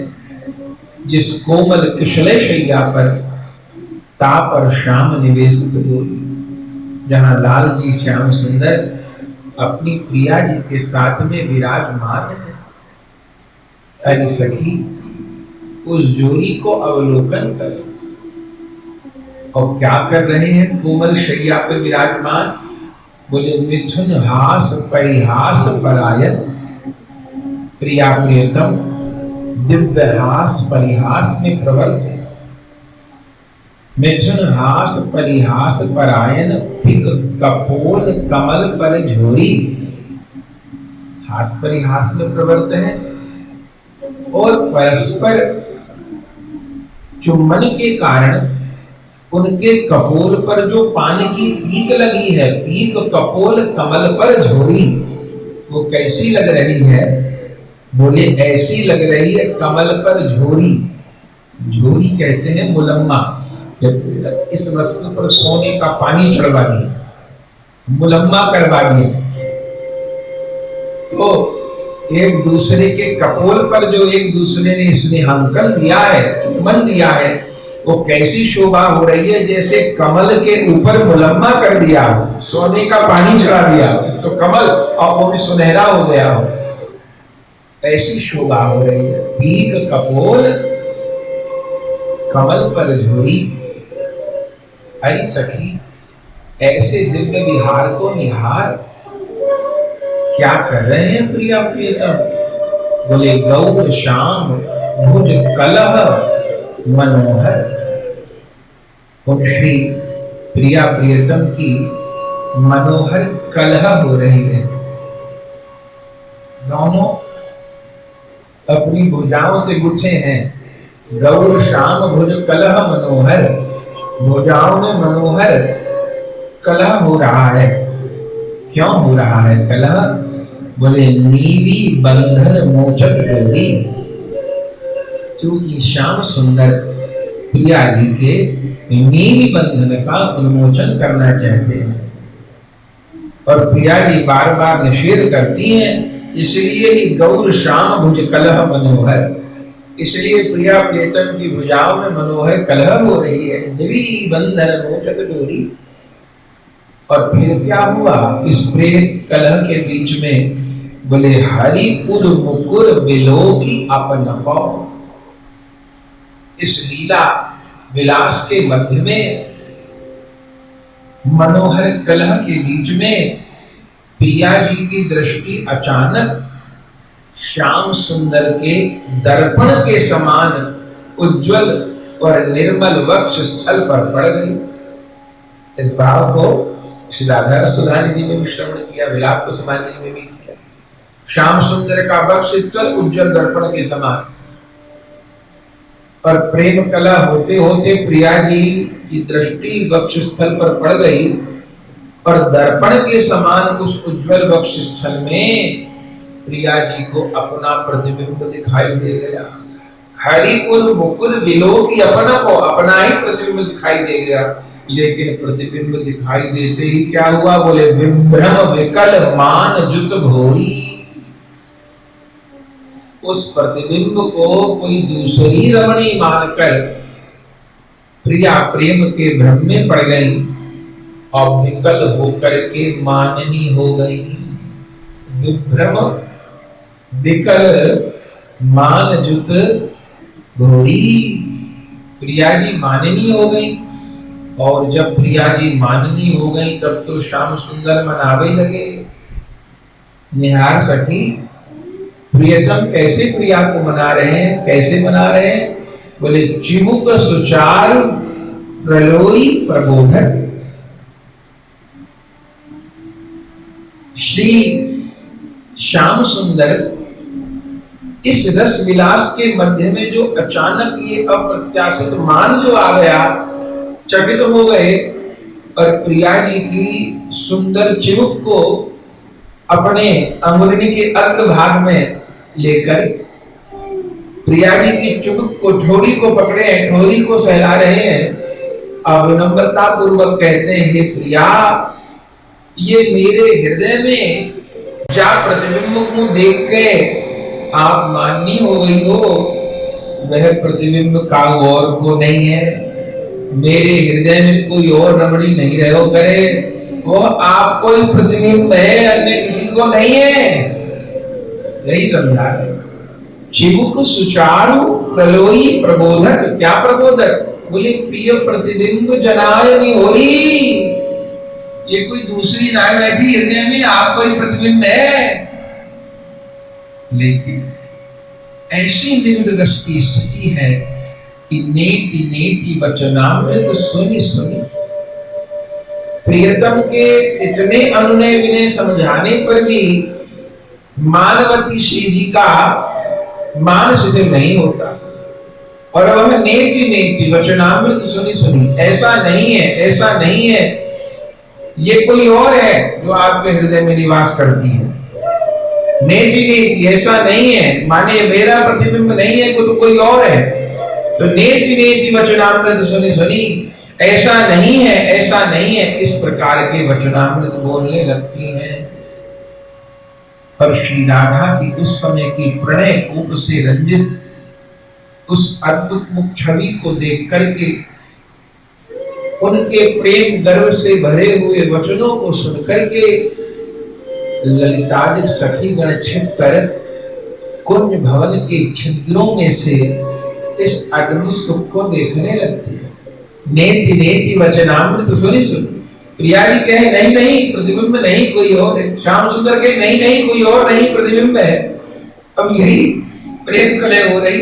जिस कोमल किशलय शैया पर ताप और श्याम निवेशित हो, जहां लाल जी श्याम सुंदर अपनी प्रिया जी के साथ में विराजमान है। अरे सखी, उस जोड़ी को अवलोकन कर। और क्या कर रहे हैं कोमल शैया पर विराजमान? बोले मिथुन हास परिहास परायण, प्रिया प्रियतम दिव्य हास परिहास में प्रवृत्त, मिथुन हास परिहास परायण, पिक कपोल कमल पर झोरी। हास परिहास में प्रवृत्त है और परस्पर चुम्बन के कारण उनके कपोल पर जो पान की पीक लगी है, पीक कपोल कमल पर झोरी, वो कैसी लग रही है? बोले ऐसी लग रही है कमल पर झोरी। झोरी कहते हैं मुलम्मा, इस वस्तु पर सोने का पानी चढ़वा दिया, मुलम्मा करवा दिया। तो एक दूसरे के कपोल पर जो एक दूसरे ने स्नेहांकन दिया है, चुम्बन दिया है, वो कैसी शोभा हो रही है, जैसे कमल के ऊपर मुलम्मा कर दिया हो, सोने का पानी चढ़ा दिया तो कमल, और वो भी सुनहरा हो गया हो। ऐसी शोभा हो रही है। पीक कपोल कमल पर झोरी। अरे सखी, ऐसे दिव्य विहार को निहार। क्या कर रहे हैं प्रिया प्रियतम? बोले गौर श्याम भुज कलह मनोहर। उन श्री प्रिया प्रियतम की मनोहर कलह हो रही है। दोनों अपनी भुजाओं से गुच्छे हैं। गौर श्याम भुज कलह मनोहर, भुजाओं में मनोहर कलह हो रहा है। क्यों हो रहा है कलह? बोले नीवी बंधन मोचक डोरी। क्योंकि श्याम सुंदर प्रिया जी के नीवी बंधन का उन्मोचन करना चाहते हैं और प्रिया जी बार बार निषेध करती हैं। इसलिए ही गौर श्याम भुज कलह मनोहर, इसलिए प्रिया प्रियतम की भुजाओं में मनोहर कलह हो रही है। नीवी बंधन मोचक डोरी। और फिर क्या हुआ इस प्रेम कलह के बीच में? बोले हरिपुर मुकुर बिलो की अपन पौ। इस लीला विलास के मध्य में, मनोहर कलह के बीच में प्रिया जी की दृष्टि अचानक श्याम सुंदर के दर्पण के समान उज्जवल और निर्मल वक्ष स्थल पर पड़ गई। इस भाव को श्री राधा सुधानिधि में भी श्रवण किया, विलाप को समाधि में भी किया। श्याम सुंदर का वक्ष स्थल उज्जवल दर्पण के समान। और प्रेम कला होते होते प्रिया जी की दृष्टि वक्ष स्थल पर पड़ गई और दर्पण के समान उस उज्जवल वक्ष स्थल में प्रिया जी को अपना प्रतिबिंब दिखाई दे गया। हरिपुर मुकुर बिलो की अपना ही प्रतिबिंब दिखाई दे गया। लेकिन प्रतिबिंब दिखाई देते ही क्या हुआ? बोले विभ्रम विकल मान जुत घोरी। उस प्रतिबिंब को कोई दूसरी रमणी मानकर प्रिया प्रेम के भ्रम में पड़ गई और विकल होकर के माननी हो गई। विभ्रम विकल मान जुत घोरी। प्रिया जी माननी हो गई और जब प्रिया जी माननी हो गई तब तो श्याम सुंदर मनावे लगे। निहार सखी, प्रियतम कैसे प्रिया को मना रहे हैं? कैसे मना रहे हैं? बोले चिमुक सुचार प्रलोई प्रबोधक। श्री श्याम सुंदर इस रस विलास के मध्य में जो अचानक ये अप्रत्याशित मान जो आ गया, चकित हो गए और प्रिया जी की सुंदर चिमुक को अपने अंगुली के अर्ध भाग में लेकर प्रिया जी की चिमुक को, ठोड़ी को पकड़े हैं, ठोड़ी को सहला रहे हैं और विनम्रता पूर्वक कहते हैं, हे प्रिया, ये मेरे हृदय में जा प्रतिबिंब को देख के आप माननी हो गई हो, वह प्रतिबिंब का और को नहीं है। मेरे हृदय में कोई और रमणी नहीं रहो करे, वो आपको ही प्रतिबिंब है, अन्य किसी को नहीं है। यही समझा है। चिमुक सुचारु प्रलोई प्रबोधक। क्या प्रबोधक? बोले प्रिय प्रतिबिंब जनायनी होरी। ये कोई दूसरी ना बैठी हृदय में, आपको ही प्रतिबिंब है। लेकिन ऐसी निर्विरस की स्थिति है कि नेति नेति वचनामृत सुनि सुनि प्रियतम के इतने अनुनय विनय समझाने पर भी मानवती श्री जी का मानस से नहीं होता और वह नेति नेति वचनामृत सुनि सुनि। ऐसा नहीं है, ऐसा नहीं है, ये कोई और है जो आपके हृदय में निवास करती है। नेति नेति ऐसा नहीं है, माने मेरा प्रतिबिंब नहीं है, तो कोई और है। तो नेति नेति वचनामृत सुनि सुनि, ऐसा नहीं है, ऐसा नहीं है, इस प्रकार के वचनामृत बोलने लगती हैं। पर श्री राधा की उस समय की प्रणय कोप से रंजित उस अद्भुत मुख छवि को देख करके, उनके प्रेम गर्व से भरे हुए वचनों को सुन करके ललितादिक सखी गण छिप कर कुंज भवन के छिद्रों में से इस अद्भुत सुख को देखने लगती है। नेति नेति वचनामृत सुनि सुन। प्रिया जी कहे नहीं नहीं प्रतिबिंब नहीं कोई और है। श्याम सुंदर कहे नहीं नहीं कोई और नहीं प्रतिबिंब है। अब यही प्रेम कलह हो रही,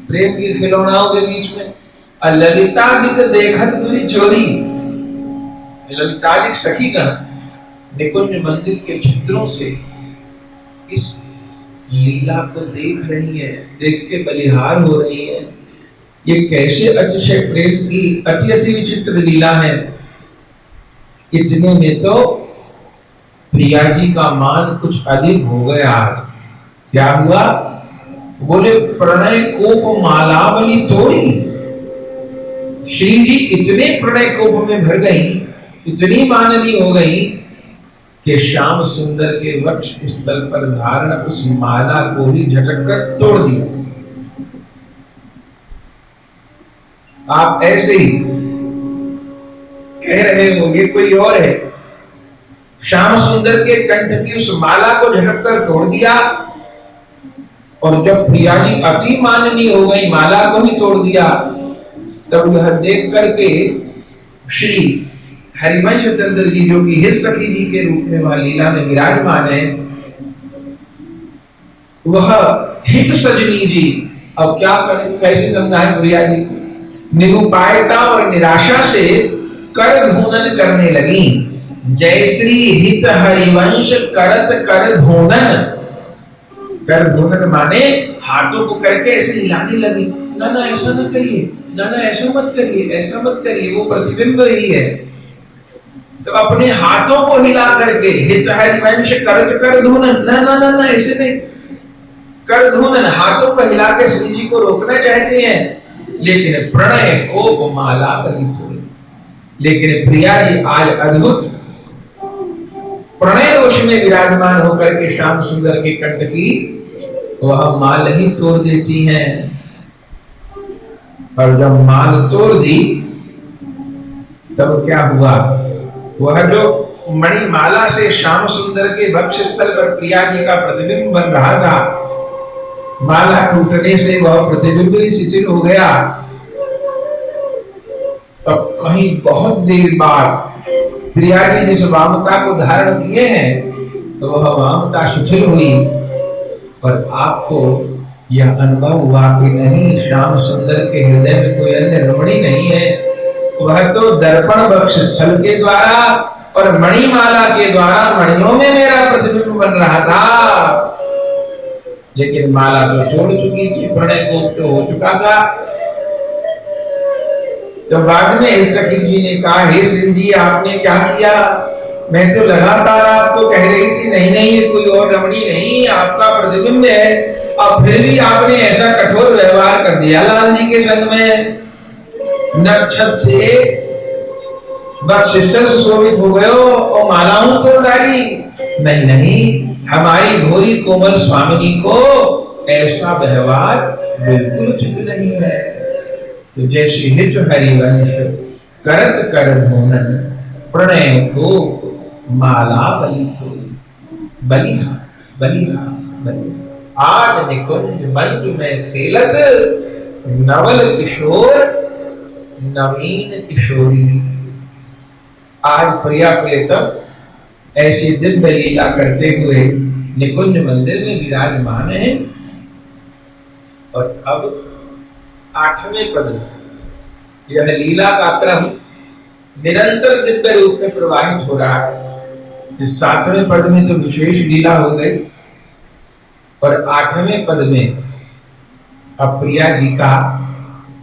प्रेम की खिलौनाओं के बीच में। ललितादिक देखत दुरी चोरी, ललितादिक सखीगण निकुंज मंदिर के छिद्रों से इस लीला को देख रही है, देख के बलिहार हो रही है। ये कैसे अतिशय प्रेम की अति अति विचित्र लीला है। इतने में तो प्रिया जी का मान कुछ अधिक हो गया। क्या हुआ? बोले प्रणय कोप मालावली तोड़ी। श्री जी इतने प्रणय कोप में भर गई, इतनी माननी हो गई कि श्याम सुंदर के वक्ष स्थल पर धारण उस माला को ही झटक कर तोड़ दिया। आप ऐसे ही कह रहे हो ये कोई और है। श्याम सुंदर के कंठ की उस माला को झटक कर तोड़ दिया। और जब प्रिया जी अति माननीय हो गई, माला को ही तोड़ दिया, तब यह देख करके श्री हरिवंश चंद्र जी जो कि हित सखी जी के रूप में वह लीला में विराजमान है, वह हित सजनी जी अब क्या करें, कैसे समझाएं प्रिया जी? निरुपायता और निराशा से कर धूनन करने लगी। जय श्री हित हरिवंश करत कर धूनन। कर धूनन माने हाथों को करके ऐसे हिलाने लगी। ना ना ऐसा ना करिए, ना ना ऐसा मत करिए, ऐसा मत करिए, वो प्रतिबिंब ही है। तो अपने हाथों को हिला करके हित हरिवंश करत कर धूनन, ना ना ना ना ऐसे नहीं, कर धूनन, हाथों को हिला के श्री जी को रोकना चाहते हैं, लेकिन प्रणय को माला बली तोड़ी। लेकिन प्रिया जी आज अद्भुत प्रणय रोष में विराजमान होकर के श्याम सुंदर के कंठ की वह माल ही तोड़ देती हैं। और जब माल तोड़ दी तब क्या हुआ? वह जो मणिमाला से श्याम सुंदर के वक्षस्थल पर प्रिया जी का प्रतिबिंब बन रहा था, माला टूटने से वह प्रतिबिंब ही शिथिल हो गया। तब कहीं बहुत देर बाद प्रिया जी जिस वामता को धारण किए हैं, तो वह वामता शिथिल हुई। पर आपको यह अनुभव हुआ कि नहीं, श्याम सुंदर के हृदय में कोई अन्य रमणी नहीं है। वह तो दर्पण वक्ष स्थल के द्वारा और मणिमाला के द्वारा मणियों में मेरा प्रतिबिंब बन रहा था। लेकिन माला तो छोड़ चुकी थी, प्रणय कोप तो हो चुका था। जब बाद में सखी जी ने कहा, हे श्री जी आपने क्या किया? मैं तो लगातार आपको कह रही थी नहीं नहीं ये कोई और रमणी नहीं, आपका प्रतिबिंब है, और फिर भी आपने ऐसा कठोर व्यवहार कर दिया लाल जी के संग में। नक्षत्र से बख्शिशर सुशोभित हो गए और मालाओं तोड़ डाली। नहीं नहीं, हमारी भोरी कोमल स्वामिनी को ऐसा व्यवहार बिल्कुल उचित नहीं है। तो जैसे हित हरिवंश करत कर धूनन, प्रणय को माला बली तोड़ी। बलिहा बलिहा बलिहा। आज निकुंज मंच में खेलत नवल किशोर नवीन किशोरी। आज प्रिया प्रियतम ऐसी दिव्य लीला करते हुए निकुंज मंदिर में विराजमान है। और अब 8वें पद में यह लीला का क्रम निरंतर दिव्य रूप में प्रवाहित हो रहा है। इस 7वें पद में तो विशेष लीला हो गई, और 8वें पद में अब प्रिया जी का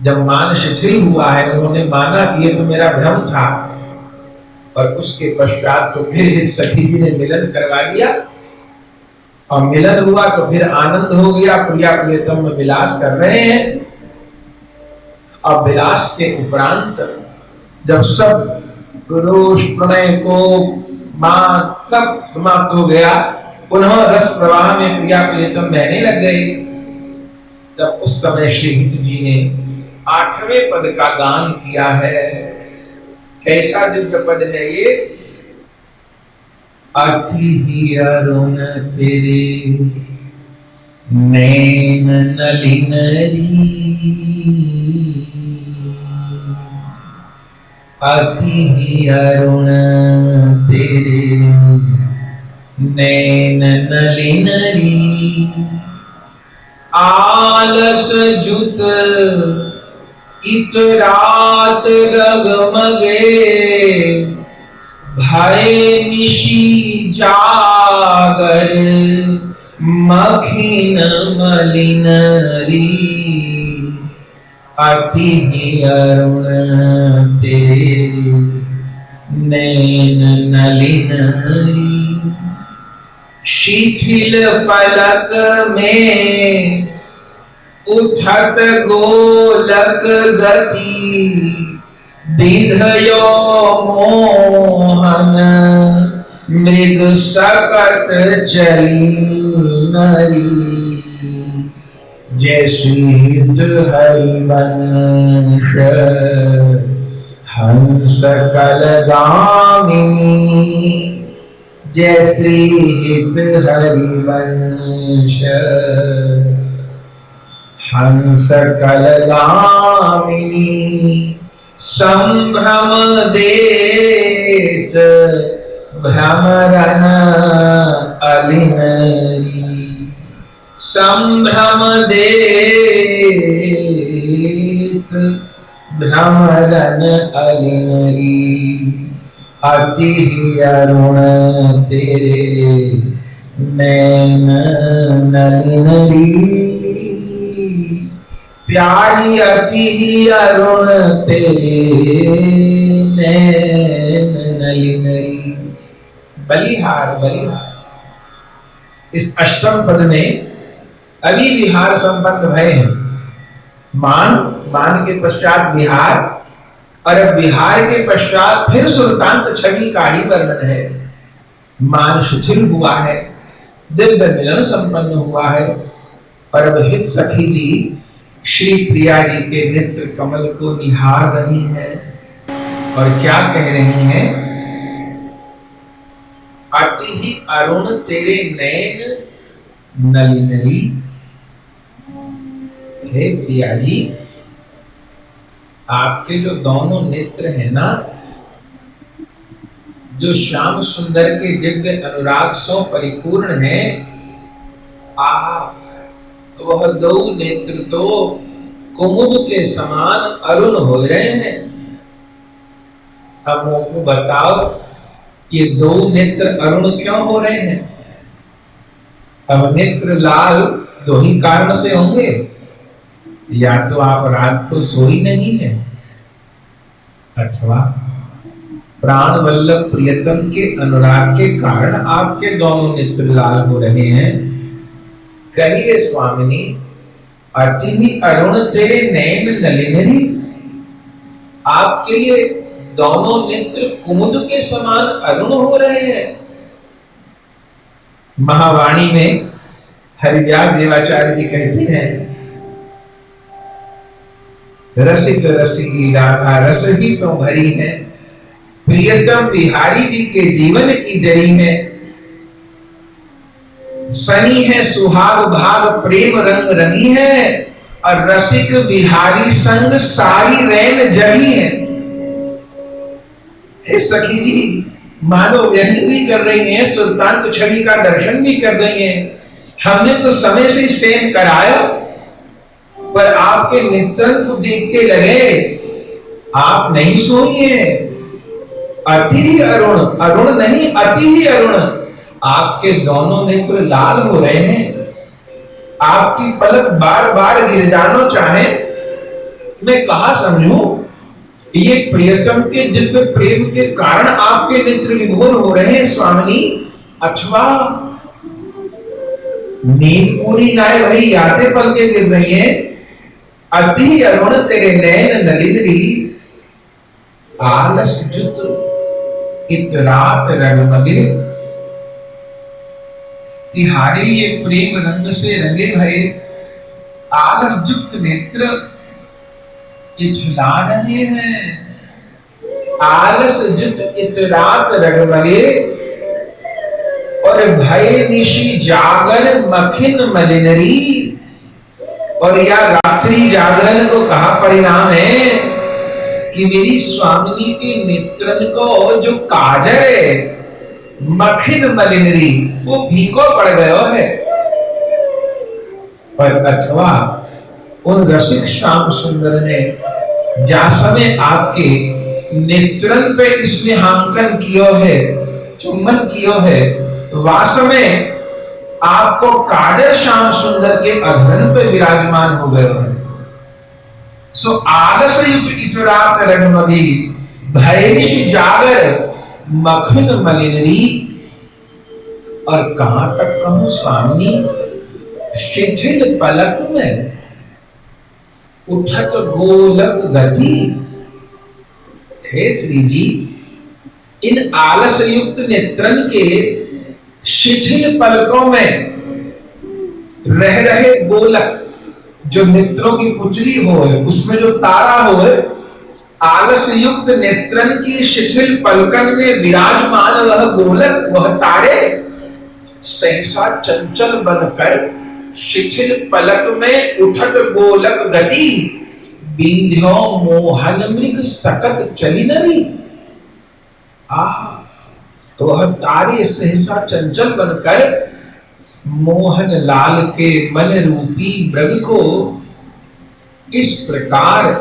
जब मान शिथिल हुआ है, उन्होंने माना कि ये तो मेरा भ्रम था, और उसके पश्चात तो फिर इस सखी जी ने मिलन करवा दिया। और मिलन हुआ तो फिर आनंद हो गया, प्रिया प्रियतम में विलास कर रहे हैं। अब विलास के उपरांत जब सब रोष प्रणय को मान सब समाप्त हो गया, पुनः रस प्रवाह में प्रिया प्रियतम बहने लग गई, तब उस समय श्री हित जी ने 8वें पद का गान किया है। कैसा दिव्य पद है ये? अति ही अरुण तेरे नैन नलिनरी अति ही अरुण तेरे, नैन नलिनरी आलस जुत इत रात रगमगे, भय निशी जागर मखिन मलिनरी, अति ही अरुण तेरे, नैन नलिनरी शिथिल पलक में उठत गोलक गति, विधयो मोहन मृग सकत चली नरी, जैसी हित हरिवंश हंस कलगामिनी, जय श्री हित हरिवंश हंस कलगामिनी, संभ्रम देत भ्रमरन अलिनरी, संभ्रम देत भ्रमरन अलिनरी, अति ही अरुण तेरे, नैन नलिनरी प्यारी, अति ही अरुण तेरे, नैन नलिनरी। बलिहार बलिहार इस अष्टम पद में अभी विहार संपन्न भय हैं। मान के पश्चात विहार, और अब विहार के पश्चात फिर सुल्तान छवि का ही वर्णन है। मान शिथिल हुआ है, दिव्य मिलन संपन्न हुआ है, और अब हित सखी जी श्री प्रिया जी के नेत्र कमल को निहार रही हैं और क्या कह रही हैं? अति ही अरुण तेरे नैन नलिनरी। हे प्रिया जी, आपके जो दोनों नेत्र हैं ना, जो श्याम सुंदर के दिव्य अनुराग से परिपूर्ण हैं, वह दो नेत्र तो कुमुद के समान अरुण हो रहे हैं। अब हमको बताओ, ये दो नेत्र अरुण क्यों हो रहे हैं? अब नेत्र लाल दो ही कारण से होंगे, या तो आप रात को सोई नहीं है, अथवा प्राण वल्लभ प्रियतम के अनुराग के कारण आपके दोनों नेत्र लाल हो रहे हैं। कहिए स्वामिनी, अति ही अरुण तेरे नैन नलिनरी, आपके ये दोनों नेत्र कुमुद के समान अरुण हो रहे हैं। महावाणी में हरिव्यास देवाचार्य जी कहते हैं, रसिक रसिकी राधा रस ही सो भरी है, प्रियतम बिहारी जी के जीवन की जड़ी है। सनी है सुहाग भाग प्रेम रंग रंगी है, और रसिक बिहारी संग सारी रैन जड़ी है। हे सखी जी, मानो व्यंग भी कर रही हैं, सुल्तान छवि का दर्शन भी कर रही हैं। हमने तो समय से सेम कराया, पर आपके नेत्र को देख के लगे आप नहीं सोई हैं। अति ही अरुण, अरुण नहीं अति ही अरुण, आपके दोनों नेत्र लाल हो रहे हैं। आपकी पलक बार बार गिर जाना चाहे, मैं कहा समझूं? ये प्रियतम के दिव्य प्रेम के कारण आपके नेत्र विभोर हो रहे हैं स्वामिनी, अथवा नींद पूरी ना वही यादें पलके गिर रही हैं। अति अरुण तेरे नैन नलिनरी, आलस जुत इत रात रगमगे। तिहारे ये प्रेम रंग से रंगे भरे आलस युक्त नेत्र ये झुला रहे हैं। आलस युक्त इत रात रगमगे, और और भय निशि जागर मखिन मलिनरी। और या रात्रि जागरण को कहा परिणाम है कि मेरी स्वामिनी के नेत्रन को जो काजल है मखिन मलिनरी वो फीको पड़ गयो है। पर अथवा उन रसिक श्याम सुंदर ने जा समय आपके नेत्रन पे स्नेहांकन कियो है, चुम्बन कियो है, वास्तव में आपको काजल श्याम सुंदर के अधरन पे विराजमान हो गए हैं। सो आलस युक्त इतरात रघुमति भयनिश जागर मखन मलिनरी। और कहां तक कहूं स्वामी, शिथिल पलक में उठत गोलक गति। हे श्री जी, इन आलस युक्त नेत्रन के शिथिल पलकों में रह रहे गोलक, जो नेत्रों की पुतली हो उसमें जो तारा हो, आलस युक्त नेत्रन की शिथिल पलकन में विराजमान वह गोलक, वह तारे सहसा चंचल बनकर शिथिल पलक में उठत गोलक गति। बींध्यो मोहन मृग सकत चली नरी। आहा, तो वह तारे सहसा चंचल बनकर मोहन लाल के मन रूपी मृग को इस प्रकार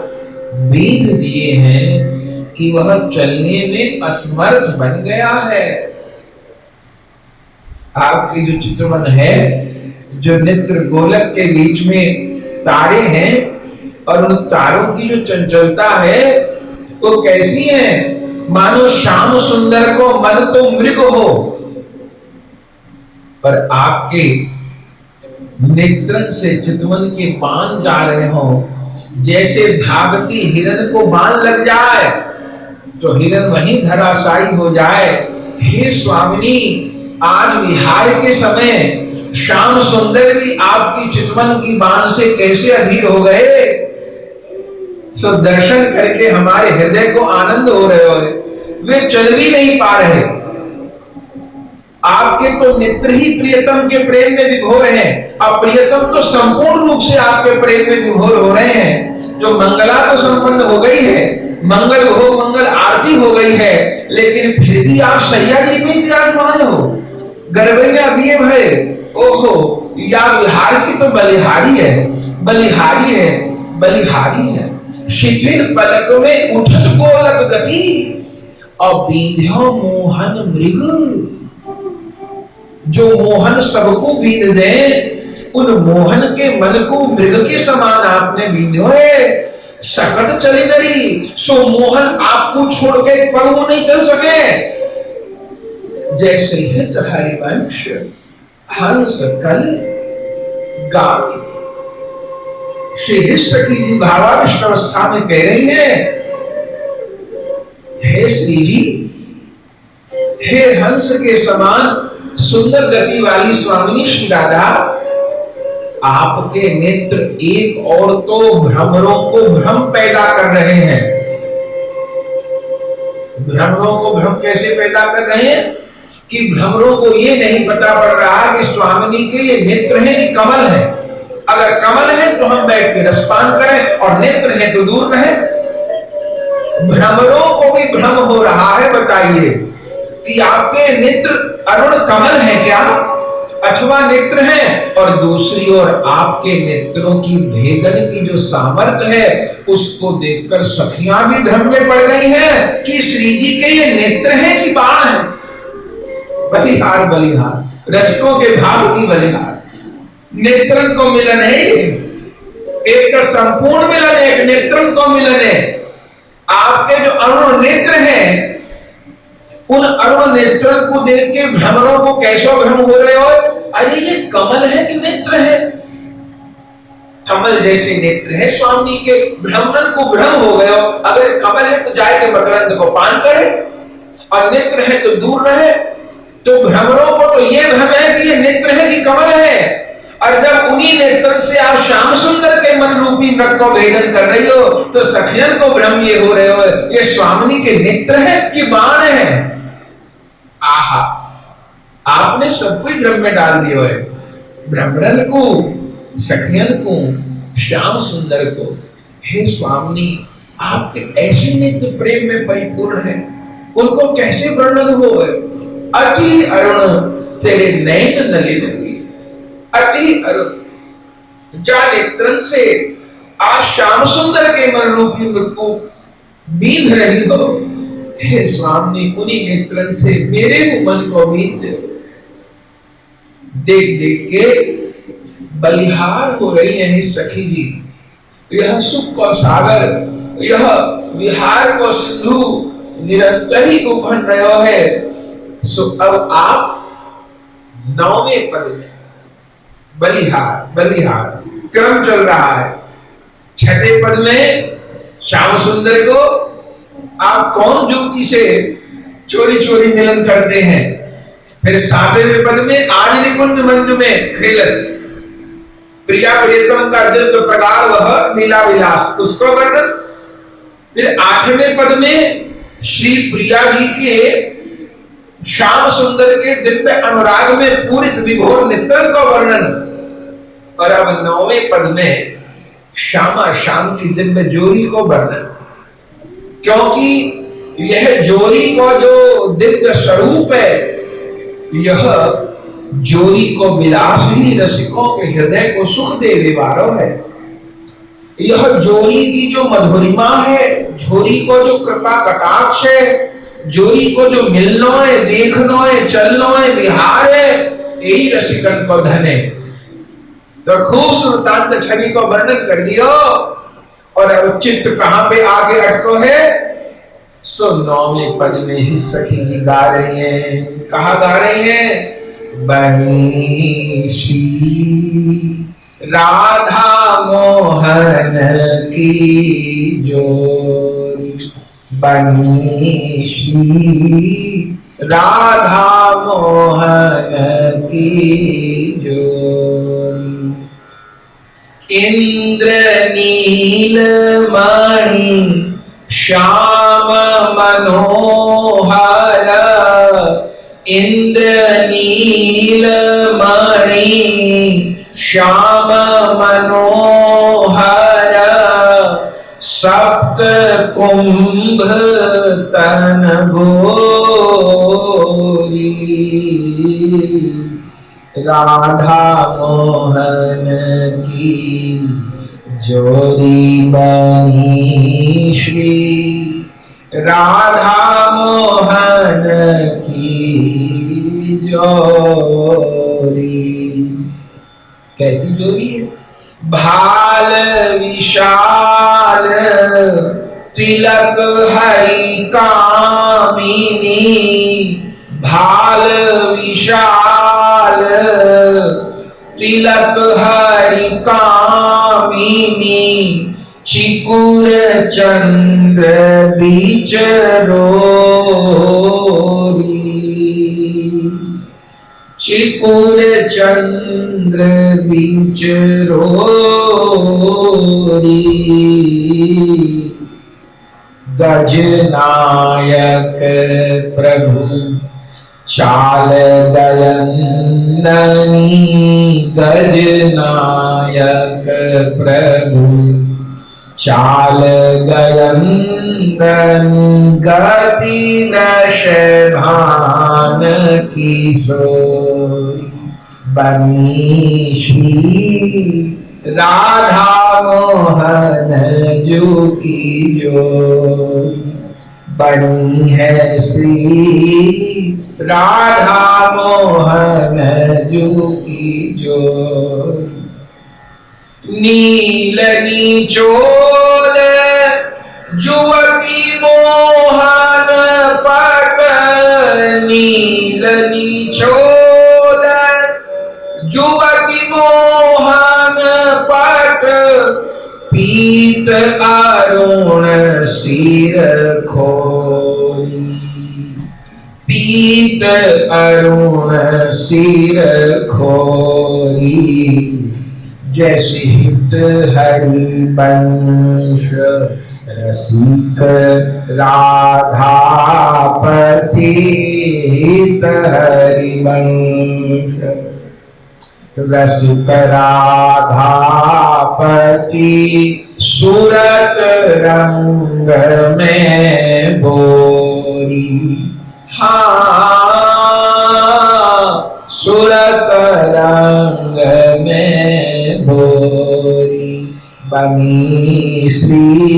बींध दिए हैं कि वह चलने में असमर्थ बन गया है। आपके जो चित्रवन है, जो नेत्र गोलक के बीच में तारे हैं और उन तारों की जो चंचलता है वो कैसी है, मानो श्याम सुंदर को मन तो मृग हो, पर आपके नेत्रन से चितवन के बाण जा रहे हो। जैसे भागती हिरण को बाण लग जाए तो हिरण वहीं धराशायी हो जाए। हे स्वामिनी, आज विहार के समय श्याम सुंदर भी आपकी चितवन की बाण से कैसे अधीर हो गए। सो दर्शन करके हमारे हृदय को आनंद हो रहे हो। वे चल भी नहीं पा रहे। आपके तो नेत्र ही प्रियतम के प्रेम में विभोर हैं, अब प्रियतम तो संपूर्ण रूप से आपके प्रेम में विभोर हो रहे हैं। जो मंगला तो संपन्न हो गई है, मंगल भोग मंगल आरती हो गई है, लेकिन फिर भी आप सैया जी में विराजमान हो, गरबैया दिए भय। ओहो, या विहार की तो बलिहारी है, बलिहारी है, बलिहारी है। शिथिल पलक में उठत गोलक गति और बींध्यो मोहन मृग। जो मोहन सबको बींध दे, उन मोहन के मन को मृग के समान आपने बींधो है। सकत चली नरी, सो मोहन आपको छोड़ के पग वो नहीं चल सके। जैसे हित हरिवंश हंस कल गावी। श्री सखी जी भावाविष्ट अवस्था में कह रही है, हे श्री जी, हे हंस के समान सुंदर गति वाली स्वामी श्री राधा, आपके नेत्र एक और तो भ्रमरों को भ्रम पैदा कर रहे हैं। भ्रमरों को भ्रम कैसे पैदा कर रहे हैं कि भ्रमरों को ये नहीं पता पड़ रहा कि स्वामिनी के ये नेत्र हैं कि कमल है। अगर कमल है तो हम बैठ के रसपान करें और नेत्र है तो दूर रहे। भ्रमरों को भी भ्रम हो रहा है, बताइए कि आपके नेत्र अरुण कमल है क्या अथवा नेत्र है। और दूसरी ओर आपके नेत्रों की भेदन की जो सामर्थ्य है उसको देखकर सखियां भी भ्रम में पड़ गई हैं कि श्री जी के ये नेत्र हैं कि बाण है। बलिहार बलिहार, रसिकों के भाव की बलिहार। नेत्रन को मिलन है, एक संपूर्ण मिलन है, एक नेत्रन को मिलन है। आपके जो अरुण नेत्र हैं, उन अरुण नेत्रन को देख के भ्रमरों को कैसे भ्रम हो रहे हो, अरे ये कमल है कि नेत्र है। कमल जैसे नेत्र है स्वामी के, भ्रमण को भ्रम हो गए हो। अगर कमल है तो जाके मकरंद को पान करे और नेत्र है तो दूर रहे। तो भ्रमरों को तो ये भ्रम है कि ये नेत्र है कि कमल है। और जब उन्हीं नेत्र से आप श्याम सुंदर के मन रूपी मृग को भेदन कर रही हो तो सखियन को भ्रम ये हो रहे हो ये स्वामिनी के नेत्र है कि बाण है। आहा, आपने में सब कोई भ्रम में डाल दियो है, ब्राह्मणन को, सखियन को, श्याम सुंदर को। हे स्वामी, आपके ऐसे नित्य प्रेम में परिपूर्ण है, उनको कैसे वर्णन हो। अति अरुण तेरे नयन नलिन हुई, अति अरुण जा नेत्रन से आज श्याम सुंदर के मन रूपी मृत्यु बीध रही हो। हे स्वामी, उन्हीं नेत्रन से मेरे मन को बीध दे। देख देख के बलिहार हो रही है सखी जी। यह सुख को सागर, यह विहार को सिंधु निरंतर ही उभर रहे है। सो अब आप 9वें पद में बलिहार, बलिहार क्रम चल रहा है। 6ठे पद में श्याम सुंदर को आप कौन युवती से चोरी चोरी मिलन करते हैं। फिर 7वें पद में आज निकुंज मंजू में खेलत, प्रिया प्रियतम का दिव्य प्रकार वह लीला विलास, उसको वर्णन। फिर 8वें पद में श्री प्रिया जी के श्याम सुंदर के दिव्य अनुराग में पूरित विभोर नेत्र को वर्णन। और अब 9वें पद में श्यामा श्याम की दिव्य जोड़ी को वर्णन, क्योंकि यह जोड़ी को जो दिव्य स्वरूप है, यह जोड़ी को विलास ही रसिकों के हृदय को सुख देने वाला है। यह जोड़ी की जो मधुरिमा है, जोड़ी को जो कृपा कटाक्ष है, जोड़ी को जो मिलनो है, देखनो है, चलनो है, विहार है, यही रसिकन को धन है। तो खूब सुल्तान छवि को वर्णन कर दियो। और अब चित्त कहां पे आगे अटको है। सो 9वें पद में ही सखी जी गा रही है। कहा गा रही है? बनीशी राधा मोहन की जोड़ी, बनीशी राधा मोहन की जोड़ी। इंद्र नील मणि श्याम मनोहर, इंद्र नील मणि श्याम मनोहर, सप्त कुंभ तन गोरी, राधा मोहन की जोड़ी बनी श्री राधा मोहन की जोड़ी। कैसी जोड़ी है? भाल विशाल तिलक हरि कामिनी, भाल विशाल तिलक हरि कामिनी, चिकुर चंद्र बीच रोरी, चिकुर चंद्र बीच रोरी। गजनायक प्रभु चाल गयननी, गजनायक प्रभु चाल गयननी, गति रश भान किशोरी, बनीशी राधा मोहन जो की जोड़ी, बनी है श्री राधा मोहन जो की जोड़ी। नील निचोल जुवती मोहन पट, नील निचोल जुवती मोहन पट, पीत अरुण सिर खोरी, पीत अरुण सिर खोरी। जैसे हित हरि वंश रसिक राधापति हरिवंश, रसिक राधापति सूरत रंग में बोरी। हाँ, सूरत रंग में बोरी, बनी श्री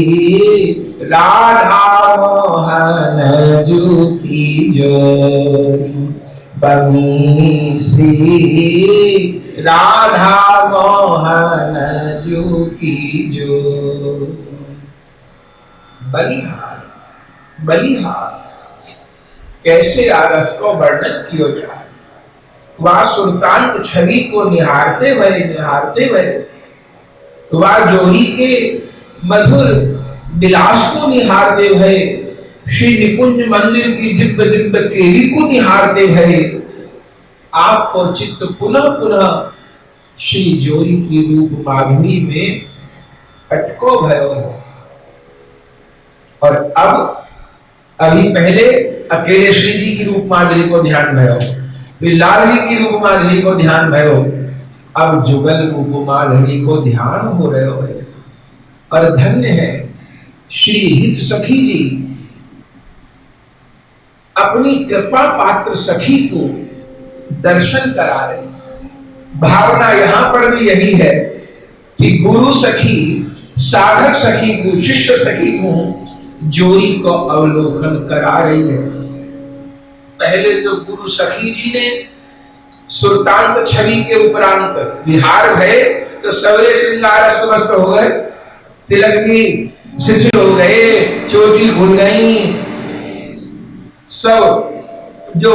राधा मोहन जू की जोरी, बनी श्री राधा मोहन जू की जोरी। बलिहार, बलिहार कैसे आरस को वर्णन किया जाए। वह सुल्तान छवि को निहारते हुए वह जोरी के मधुर विलास को निहारते हुए, श्री निकुंज मंदिर की दिव्य दिव्य केली को निहारते हुए आपको चित्त पुनः पुनः श्री जोरी की रूप माधुरी में अटको भयो है। और अब अभी पहले अकेले श्री जी की रूप माधुरी को ध्यान भयो, फिर लाल जी की रूप माधुरी को ध्यान भयो, अब जुगल रूप माधुरी को ध्यान हो रहे हो। और धन्य है श्री हित सखी जी अपनी कृपा पात्र सखी को दर्शन करा रहे। भावना यहां पर भी यही है कि गुरु सखी, साधक सखी को, शिष्य सखी को जोरी को अवलोकन करा रही है। पहले तो गुरु सखी जी ने सुल्तान छवि के उपरांत विहार भये तो सवरे श्रृंगार समस्त हो गए, तिलक भी शिथिल हो गए, चोटी खुल गई, सब जो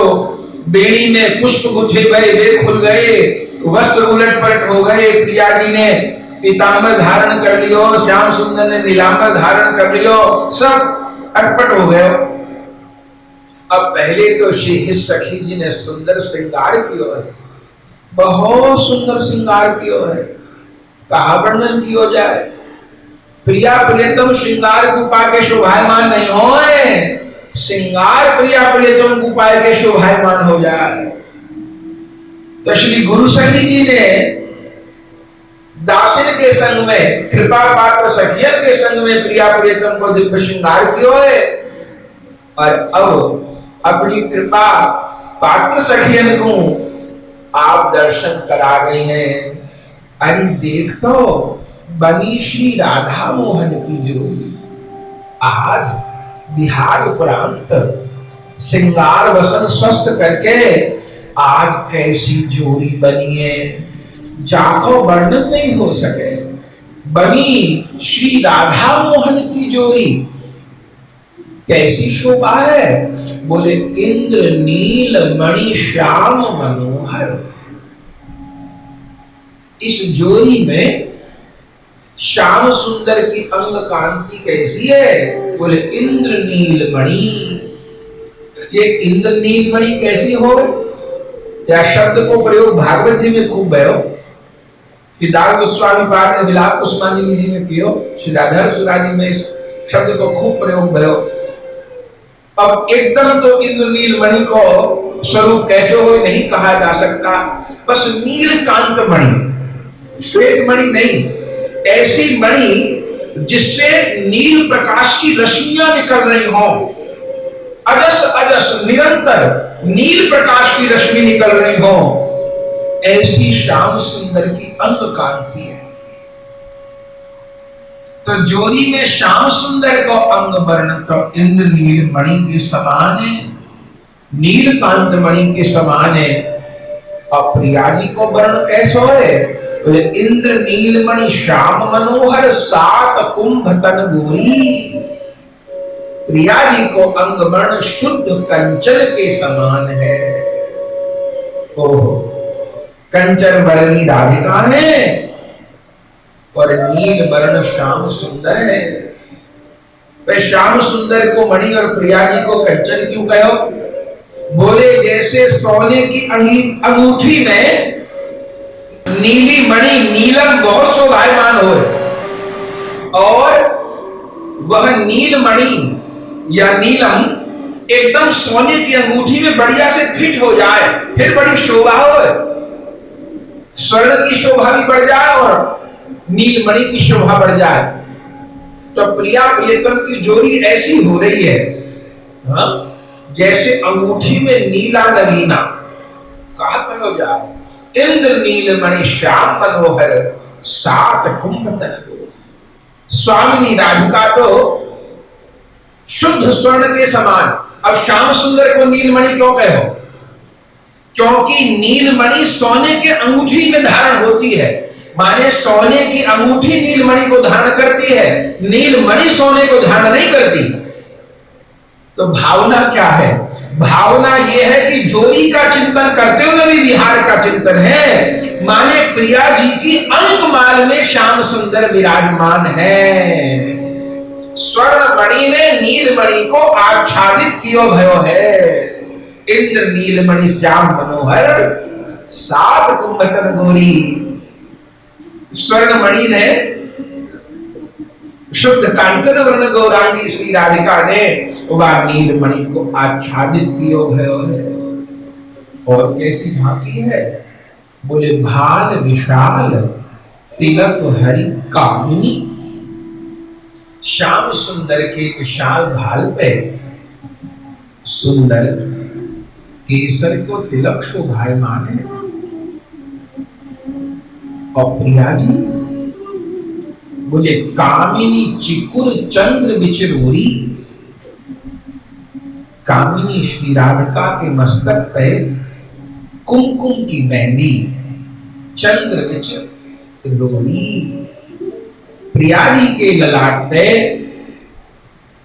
बेड़ी में पुष्प गुथे गए वे खुल गए, वस्त्र उलट पलट हो गए। प्रिया जी ने पीतांबर धारण कर लियो, श्याम सुंदर ने नीलांबर धारण कर लियो, सब अटपट हो गए। अब पहले तो श्री हित सखी जी ने सुंदर श्रृंगार किया है, बहुत सुंदर श्रृंगार किया है, कहा वर्णन किया जाए। प्रिया प्रियतम श्रृंगार गुपा के शोभायमान नहीं होए, श्रृंगार प्रिया प्रियतम गुपाय के शोभायमान हो जाए। तो श्री गुरु सखी जी ने दासिन के संग में, कृपा पात्र सखियन के संग में प्रिया प्रियतम को दिव्य श्रृंगार किया है। और अब अपनी कृपा पात्र सखियन को आप दर्शन करा गए हैं। अरे देख तो बनी श्री राधा मोहन की जोड़ी, आज बिहार उपरांत श्रृंगार वसन स्वस्थ करके आज कैसी जोड़ी बनी है, जाको वर्णन नहीं हो सके। बनी श्री राधा मोहन की जोड़ी, कैसी शोभा है। बोले इंद्र नील मणि श्याम मनोहर। इस जोड़ी में श्याम सुंदर की अंग कांति कैसी है। बोले इंद्र नील मणि। ये इंद्र नील मणि कैसी हो, या शब्द को प्रयोग भागवत जी में खूब भयो, दास गोस्वामी पाद ने विलाप कुसुमांजलि जी में कियो, श्री राधा सुरादि में शब्द को खूब प्रयोग भयो। अब एकदम तो इंद्र नील मणि को स्वरूप कैसे हो नहीं कहा जा सकता, बस नील कांत मणि, श्वेत मणि नहीं, ऐसी मणि जिससे नील प्रकाश की रश्मियां निकल रही हो, अजस अजस निरंतर नील प्रकाश की रश्मि निकल रही हो, ऐसी श्याम सुंदर की अंग कांति है। तो जोड़ी में श्याम सुंदर को अंग वर्ण तो इंद्र नील मणि के समान है, नील कांत मणि के समान है। और प्रिया जी को वर्ण कैसे है। बोले इंद्र नील मणि श्याम मनोहर सात कुंभ तन गोरी। प्रिया जी को अंग वर्ण शुद्ध कंचन के समान है। ओहो, कंचन वर्णी राधिका है और नील वर्ण श्याम सुंदर है। वे श्याम सुंदर को मणि और प्रिया जी को कंचन क्यों कहो। बोले जैसे सोने की अंगूठी में नीली मणि नीलम बहुत शोभायमान हो, और वह नीलमणि या नीलम एकदम सोने की अंगूठी में बढ़िया से फिट हो जाए, फिर बड़ी शोभा हो, स्वर्ण की शोभा भी बढ़ जाए और नीलमणि की शोभा बढ़ जाए। तो प्रिया प्रियतम की जोड़ी ऐसी हो रही है, हाँ? जैसे अंगूठी में नीला नगीना, कहा कहो जाए इंद्र नीलमणि श्याम मनोहर सात कुंभतन। स्वामिनी राधिका तो शुद्ध स्वर्ण के समान। अब श्याम सुंदर को नीलमणि क्यों कहो? क्योंकि नीलमणि सोने के अंगूठी में धारण होती है, माने सोने की अंगूठी नीलमणि को धारण करती है, नीलमणि सोने को धारण नहीं करती। तो भावना क्या है? भावना यह है कि जोड़ी का चिंतन करते हुए भी विहार का चिंतन है, माने प्रिया जी की अंकमाल में श्याम सुंदर विराजमान है। स्वर्ण मणि ने नीलमणि को आच्छादित कियो भयो है। इंद्र नीलमणि श्याम मनोहर सात कुंभतन गोरी। स्वर्ण मणि ने शुद्ध कांचन वर्ण गौरांगी श्री राधिका ने वह नीलमणि को आच्छादित कियो भयो है। और कैसी झांकी है? बोले भाल विशाल तिलक हरि कामिनी। श्याम सुंदर के विशाल भाल पे सुंदर केसर को तिलक शोभायमान है। और प्रिया जी बोले कामिनी चिकुर चंद्र विचरोरी। कामिनी श्री राधिका के मस्तक पे कुमकुम की मेहंदी, चंद्र विचरोरी। प्रिया जी के ललाट पे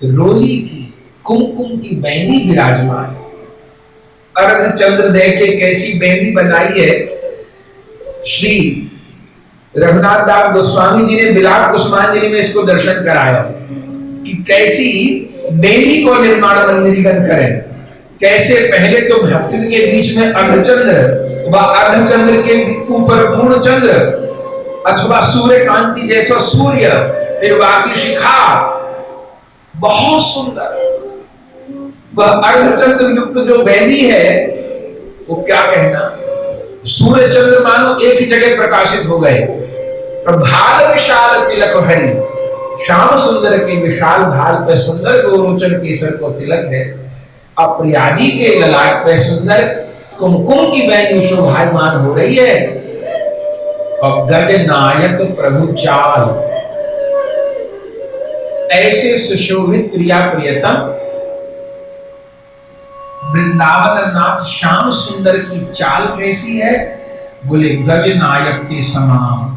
रोली की कुमकुम की मेहंदी विराजमान। अर्ध चंद्र दे के कैसी मेहंदी बनाई है। श्री रघुनाथ दास गोस्वामी जी ने बिलाप कुसुमांजलि में इसको दर्शन कराया कि कैसी मेहंदी को निर्माण मंदिरीकरण करें। कैसे पहले तो भक्तन के बीच में अर्धचंद्र व अर्धचंद्र के ऊपर पूर्ण चंद्र अथवा सूर्य कांति जैसा सूर्य, फिर बाकी शिखा, बहुत सुंदर। वह अर्धचंद्र युक्त जो मेहंदी है वो क्या कहना, सूर्य चंद्र मानो एक ही जगह प्रकाशित हो गए। भाल विशाल तिलक हरि। श्याम सुंदर के विशाल भाल पे सुंदर गोरोचन केसर को तिलक है। अब प्रिया जी के ललाट पे सुंदर कुमकुम की मेहंदी शोभायमान हो रही है। और गज नायक प्रभु चाल, ऐसे सुशोभित प्रिया प्रियतम वृंदावन नाथ श्याम सुंदर की चाल कैसी है? बोले गज नायक के समान।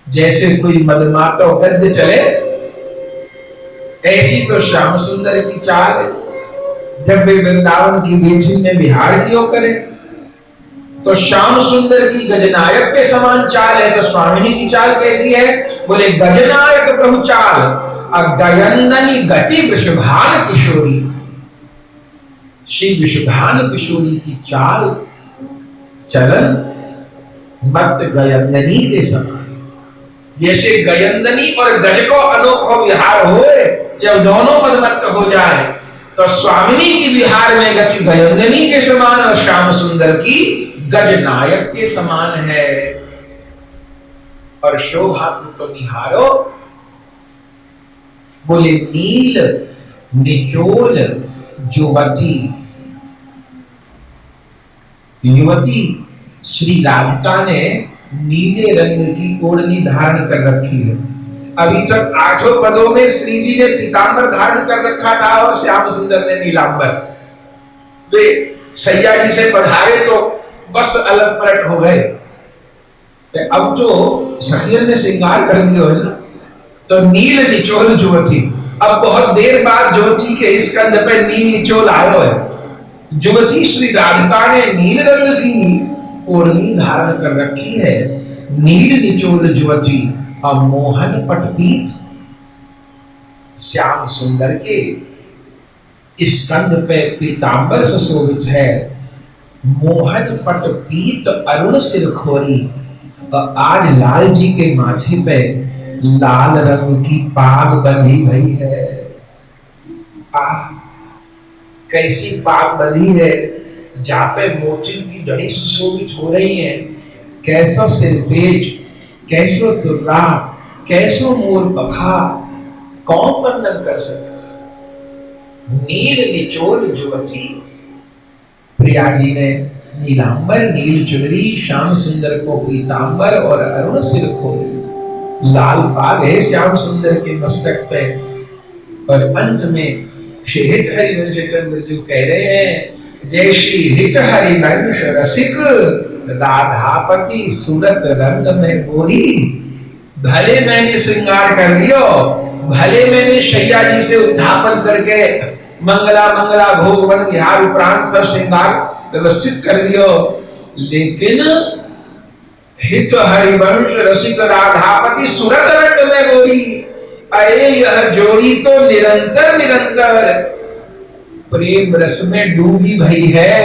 जैसे कोई मदमाता गज चले, ऐसी तो श्याम सुंदर की चाल है। जब वे वृंदावन की बीच में विहार कियो करे तो श्याम सुंदर की गजनायक के समान चाल है। तो स्वामिनी की चाल कैसी है? बोले गजनायक प्रभु चाल अगयंदनी गति वृषभान किशोरी। श्री वृषभान किशोरी की चाल चलन मत गयंदनी के समान। जैसे गयंदनी और गज को अनोखो विहार होए, जब दोनों मदमत्त हो जाए तो स्वामिनी की विहार में गति गयंदनी के समान और श्याम सुंदर की गजनायक के समान है। और शोभा तो निहारो। बोले नील निचोल युवती। युवती श्री राधिका ने नीले रंग की ओढ़नी धारण कर रखी है। अभी तक 8 पदों में श्री जी ने पीतांबर धारण कर रखा था और श्याम सुंदर ने नीलांबर। वे सैया जी से पधारे तो बस अलग पलट हो गए। अब तो सखियन ने श्रृंगार कर दिया है ना, तो नील निचोल युवती। अब बहुत देर बाद युवती के स्कंध पे नील निचोल आयो है। युवती श्री राधिका ने नील रंग की ओढ़नी धारण कर रखी है। नील निचोल युवती और मोहन पटपीत। श्याम सुंदर के स्कंध पे पीतांबर सुशोभित है। मोहन पटपीत अरुण सिर खोरी। और आज लाल जी के माथे पे लाल रंग की पाग बंधी भई है। कैसी पाग बंधी है, जहाँ पे मोती की जड़ी सुशोभित हो रही है। कैसो सिरपेज, कैसो दुर्गा, कैसो मोर पखा, कौन वर्णन कर सकता। नील निचोल जुवती, प्रिया जी ने नीलांबर नील चुनरी, श्याम सुंदर को पीतांबर और अरुण सिर खोली। लाल पाग है श्याम सुंदर के मस्तक पे। और अंत में श्री हित हरिवंश चंद्र जो कह रहे हैं, जय श्री हित हरिवंश रसिक, राधापति सूरत रंग में गोरी। भले मैंने श्रृंगार कर दियो, भले मैंने शैया जी से उत्थापन करके मंगला मंगला भोग वन विहार उपरांत सब श्रृंगार व्यवस्थित कर दियो, लेकिन हित हरिवंश रसिक राधापति सूरत रंग में गोरी। अरे यह जोड़ी तो निरंतर निरंतर प्रेम रस में डूबी भई है।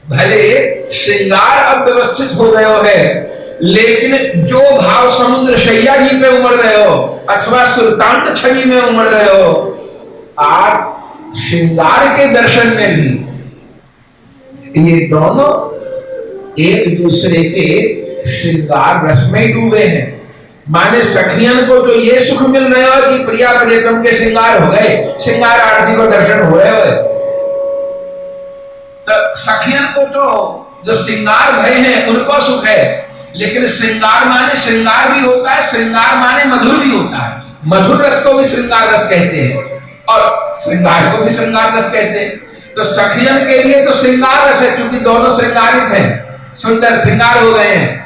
भले श्रृंगार अब व्यवस्थित हो गयो है, लेकिन जो भाव समुद्र शैया जी पे उमड़ रहे हो अथवा सुल्तान छवि में उमड़ रहे हो, आप श्रृंगार के दर्शन में भी ये दोनों एक दूसरे के श्रृंगार रस में डूबे हैं। माने सखियन को तो ये सुख मिल रहा है कि प्रिया प्रियतम के श्रृंगार हो गए, श्रृंगार आरती को दर्शन हो रहे हो। तो सखियन को तो जो श्रृंगार भय हैं उनको सुख है, लेकिन श्रृंगार माने श्रृंगार भी होता है, श्रृंगार माने मधुर भी होता है। मधुर रस को भी श्रृंगार रस कहते हैं और श्रृंगार को भी श्रृंगार रस कहते हैं। तो सखियन के लिए तो श्रृंगार रस है, क्योंकि दोनों श्रृंगारित हैं, सुंदर श्रृंगार हो गए हैं।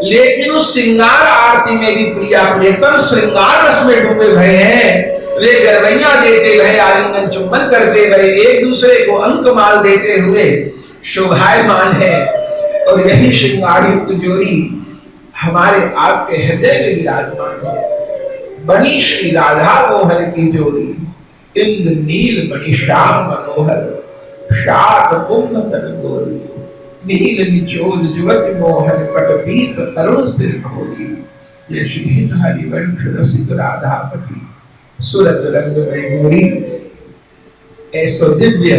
लेकिन उस श्रृंगार आरती में भी प्रिया प्रियतम श्रृंगार रस में डूबे भए हैं। वे गरबैया देते भए, आलिंगन चुंबन करते भए, एक दूसरे को अंक माल देते हुए शोभायमान है। और यही श्रृंगारयुक्त जोड़ी हमारे आपके हृदय में विराजमान हो। बनी श्री राधा मोहन की जोड़ी, इंद्र नील मणि श्याम मनोहर, शात कुंभ तन गोरी। नील निचोल जुवति मोहन पटपीत अरुण सिर खोली। ये श्री हित हरिवंश रसिक राधापति सूरत रंग में गोरी। ऐसो दिव्य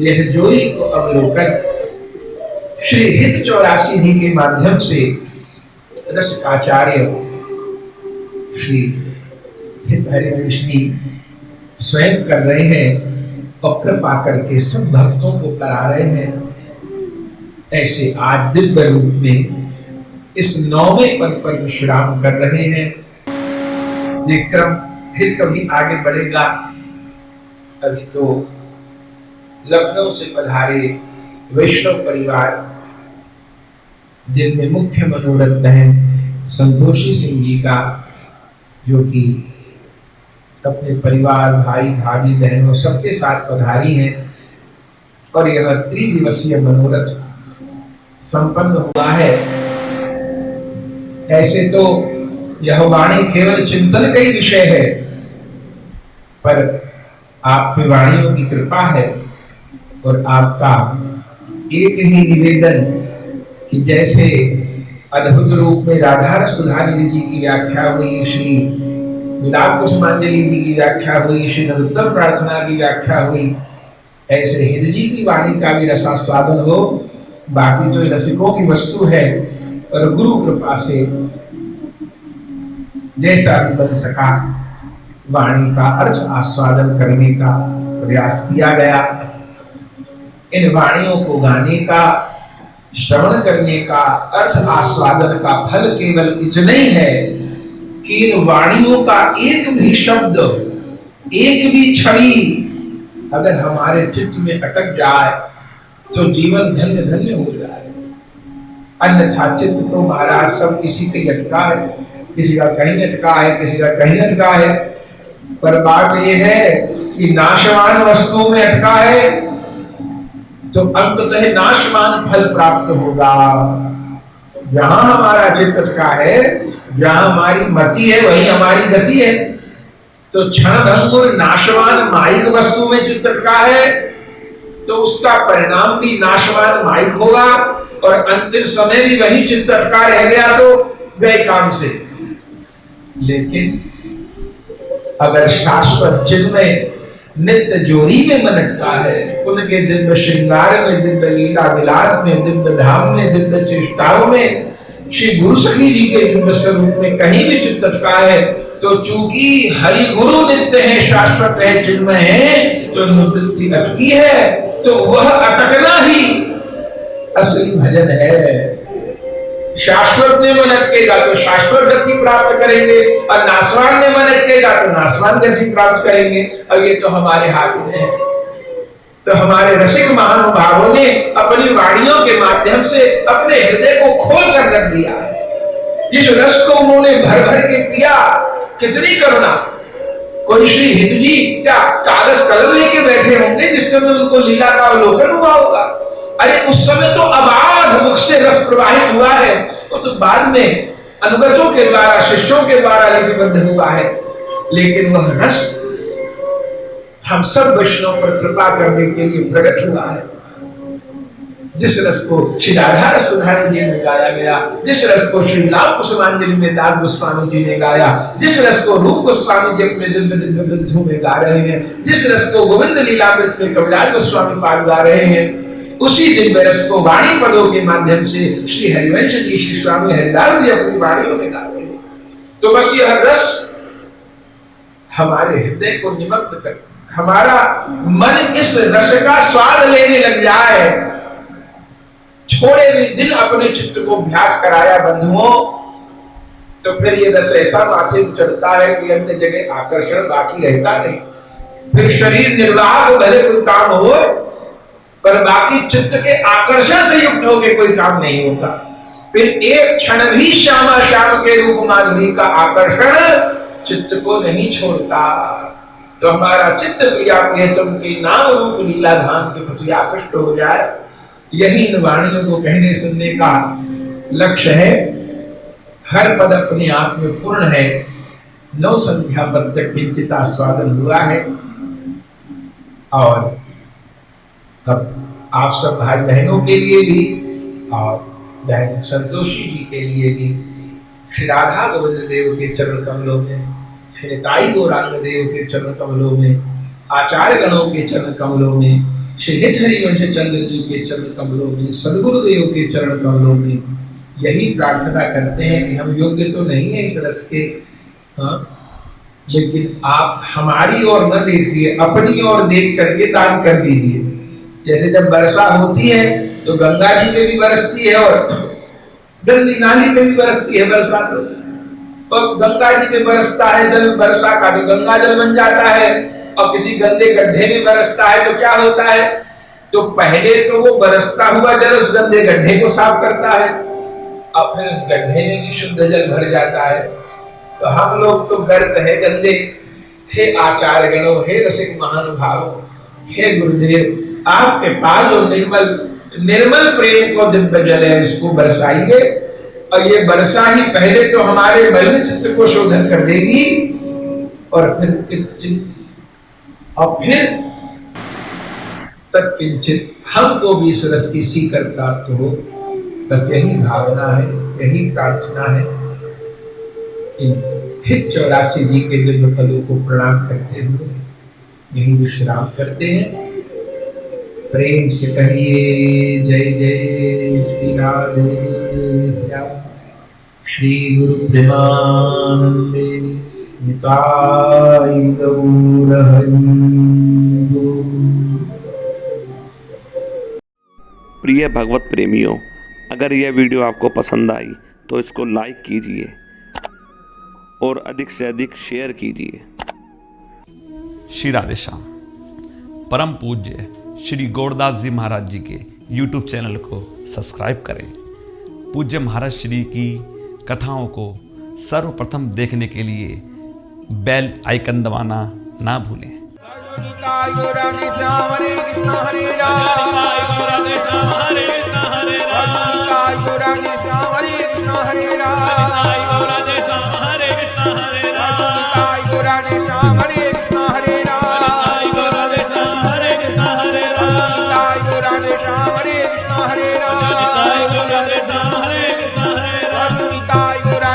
यह जोड़ी को अवलोकन श्री हित 84 जी के माध्यम से रसिकाचार्य श्री हित हरिवंश जी स्वयं कर रहे हैं और कृपा करके सब भक्तों को करा रहे हैं। ऐसे आज दिव्य रूप में इस 9वें पद पर विश्राम कर रहे हैं। ये क्रम फिर कभी आगे बढ़ेगा। अभी तो लखनऊ से पधारे वैष्णव परिवार, जिनमें मुख्य मनोरथ बहन संतोषी सिंह जी का, जो कि अपने परिवार भाई भाभी बहनों सबके साथ पधारी हैं, और यह त्रिदिवसीय मनोरथ संपन्न हुआ है। ऐसे तो यह वाणी केवल चिंतन का ही विषय है, पर आप पे वाणियों की कृपा है और आपका एक ही निवेदन कि जैसे अद्भुत रूप में राधा सुधा निधि जी की व्याख्या हुई, श्री विलाप कुसुमांजलि जी की व्याख्या हुई, श्री नरोत्तम प्रार्थना की व्याख्या हुई, ऐसे हित जी की वाणी का भी रसास्वादन हो। बाकी तो रसिकों की वस्तु है, और गुरु कृपा से जैसा भी बन सका वाणी का अर्थ आस्वादन करने का प्रयास किया गया। इन वाणियों को गाने का, श्रवण करने का, अर्थ आस्वादन का फल केवल इतना ही है कि इन वाणियों का एक भी शब्द, एक भी छवि अगर हमारे चित्त में अटक जाए तो जीवन धन्य धन्य हो जाए। अन्यथा चित्त तो महाराज सब किसी के अटका है, किसी का कहीं अटका है, किसी का कहीं अटका है। पर बात यह है कि नाशवान वस्तुओं में अटका है तो अंततः नाशवान फल प्राप्त होगा। जहां हमारा चित्त अटका है, जहां हमारी मति है, वही हमारी गति है। तो क्षण भंगुर नाशवान माइक वस्तु में चित्त अटका है तो उसका परिणाम भी नाशवान माइक होगा, और अंतिम समय भी वही चित्त अटका रह गया तो गए काम से। लेकिन अगर शाश्वत चिन्मय नित्य जोड़ी में मन अटका है, उनके दिव्य श्रृंगार में, दिव्य लीला विलास में, दिव्य धाम में, दिव्य चेष्टाओं में, श्री गुरु सखी जी के दिव्य स्वरूप में कहीं भी चित्त अटका है, तो चूंकि हरि गुरु नित्य है, शाश्वत है, चिन्मय है, तो निवृत्ति अटकी है, तो वह अटकना ही असली भजन है। शाश्वत में मन अटकेगा तो शाश्वत गति प्राप्त करेंगे, और नासवान में मन अटकेगा तो नासवान गति प्राप्त करेंगे। और ये तो हमारे हाथ में है। तो हमारे रसिक महानुभावों ने अपनी वाणियों के माध्यम से अपने हृदय को खोल कर रख दिया है। इस रस को उन्होंने भर भर के पिया। कितनी करुणा! कोई श्री हित जी क्या कागज कलम लेके बैठे होंगे जिस समय उनको लीला का अवलोकन हुआ होगा? अरे उस समय तो अबाध मुख से रस प्रवाहित हुआ है, वो तो बाद में अनुगतों के द्वारा, शिष्यों के द्वारा लिपिबद्ध हुआ है। लेकिन वह रस हम सब वैष्णव पर कृपा करने के लिए प्रकट हुआ है। जिस रस को श्री राधा रस सुधारी जी में गाया गया, जिस रस को श्री राम कुसुमांजलि में दास गोस्वामी जी ने गाया, जिस रस को रूप गोस्वामी जी अपने दिव्य दिव्य ग्रंथों में गा रहे हैं, जिस रस को गोविंद लीलामृत में कविराज गोस्वामी पाद गा रहे हैं, उसी दिव्य रस को वाणी पदों के माध्यम से श्री हरिवंश जी, श्री स्वामी हरिदास जी अपनी वाणियों में गा रहे हैं। तो बस यह रस हमारे हृदय को निमग्न कर, हमारा मन इस रस का स्वाद लेने लग जाए। थोड़े भी दिन अपने चित्त को अभ्यास कराया बंधुओं, तो फिर ये रस ऐसा माथे चढ़ता है कि अन्य जगह आकर्षण बाकी रहता नहीं। फिर शरीर निर्वाह को भले कोई काम हो, पर बाकी चित्त के आकर्षण से युक्त होकर कोई काम नहीं होता। फिर एक क्षण भी श्यामा श्याम के रूप माधुरी का आकर्षण चित्त को नहीं छोड़ता। तो हमारा चित्त प्रिया प्रियतम के नाम रूप लीला धाम के प्रति आकृष्ट हो जाए, यही इन वाणियों को कहने सुनने का लक्ष्य है। हर पद अपने आप में पूर्ण है। 9 संध्या पर तक किंचित आस्वादन हुआ है, और अब आप सब भाई बहनों के लिए भी और बहन संतोषी जी के लिए भी श्री राधा गोविंद देव के चरण कमलों में, श्री ताई गौरांग देव के चरण कमलों में, आचार्य गणों के चरण कमलों में, श्री हित हरिवंश चंद्र जी के चरण कमलों में, सदगुरुदेव के चरण कमलों में यही प्रार्थना करते हैं कि हम योग्य तो नहीं है इस रस के, हाँ, लेकिन आप हमारी ओर न देखिए, अपनी ओर देख करके दान कर दीजिए। जैसे जब वर्षा होती है तो गंगा जी में भी बरसती है और गंदी नाली में भी बरसती है वर्षा। तो गंगा जी में बरसता है जल वर्षा का, तो गंगा जल बन जाता है, और किसी गंदे गड्ढे में बरसता है तो क्या होता है? तो पहले तो वो बरसता हुआ जल उस गंदे गड्ढे को साफ करता है, और फिर उस गड्ढे में भी शुद्ध जल भर जाता है। तो हम लोग तो गर्त है गंदे। हे आचार्य गणों, हे रसिक महानुभावों, हे गुरुदेव, आपके पास जो निर्मल प्रेम को दिव्य जल है उसको बरसाइए, और ये वर्षा ही पहले तो हमारे मलिन चित्त को शोधन कर देगी, और फिर तत्किंचित हमको भी इस रस की सीकर प्राप्त हो। बस यही भावना है, यही प्रार्थना है। इन हित 84 जी के दिव्य पदों को प्रणाम करते हुए यही विश्राम करते हैं। प्रेम से कहिए जय जय श्री राधे श्याम श्री गुरु प्रेमानंदे निताई गौर हरि। प्रिय भगवत प्रेमियों, अगर यह वीडियो आपको पसंद आई तो इसको लाइक कीजिए और अधिक से अधिक शेयर कीजिए। श्री राधे श्याम। परम पूज्य श्री गौरदास जी महाराज जी के YouTube चैनल को सब्सक्राइब करें। पूज्य महाराज श्री की कथाओं को सर्वप्रथम देखने के लिए बेल आइकन दबाना ना भूलें। Hare Rama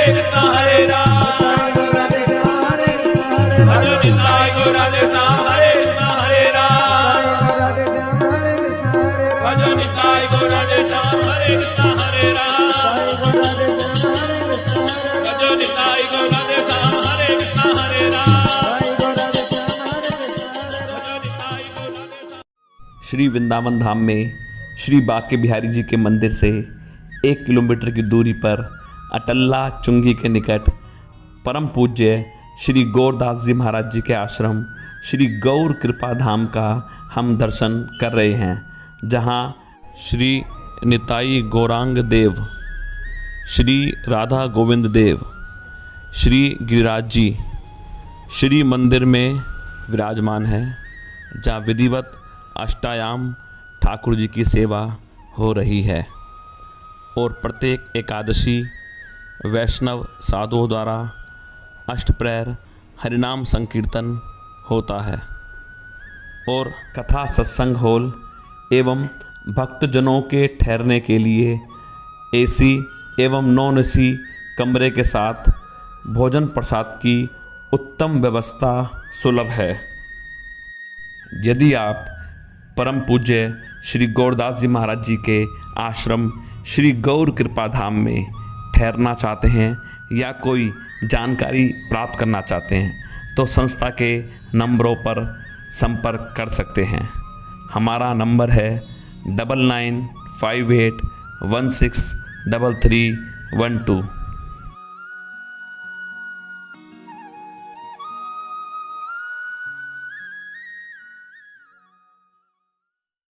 हरे कृष्णा हरे राम भजो निताई गौर राधे श्याम हरे कृष्णा हरे राम भजो निताई गौर राधे श्याम हरे कृष्णा हरे राम भजो निताई गौर राधे श्याम हरे कृष्णा हरे राम भजो निताई गौर राधे श्याम। श्री वृंदावन धाम में श्री बांके बिहारी जी के मंदिर से 1 किलोमीटर की दूरी पर अटल्ला चुंगी के निकट परम पूज्य श्री गौरदास जी महाराज जी के आश्रम श्री गौर कृपा धाम का हम दर्शन कर रहे हैं, जहां श्री निताई गौरांग देव, श्री राधा गोविंद देव, श्री गिरिराज जी श्री मंदिर में विराजमान है, जहां विधिवत अष्टायाम ठाकुर जी की सेवा हो रही है और प्रत्येक एकादशी वैष्णव साधुओं द्वारा अष्टप्रहर हरिनाम संकीर्तन होता है और कथा सत्संग हॉल एवं भक्तजनों के ठहरने के लिए एसी एवं नॉन एसी कमरे के साथ भोजन प्रसाद की उत्तम व्यवस्था सुलभ है। यदि आप परम पूज्य श्री गौरदास जी महाराज जी के आश्रम श्री गौर कृपा धाम में ठहरना चाहते हैं या कोई जानकारी प्राप्त करना चाहते हैं तो संस्था के नंबरों पर संपर्क कर सकते हैं। हमारा नंबर है 9958163312।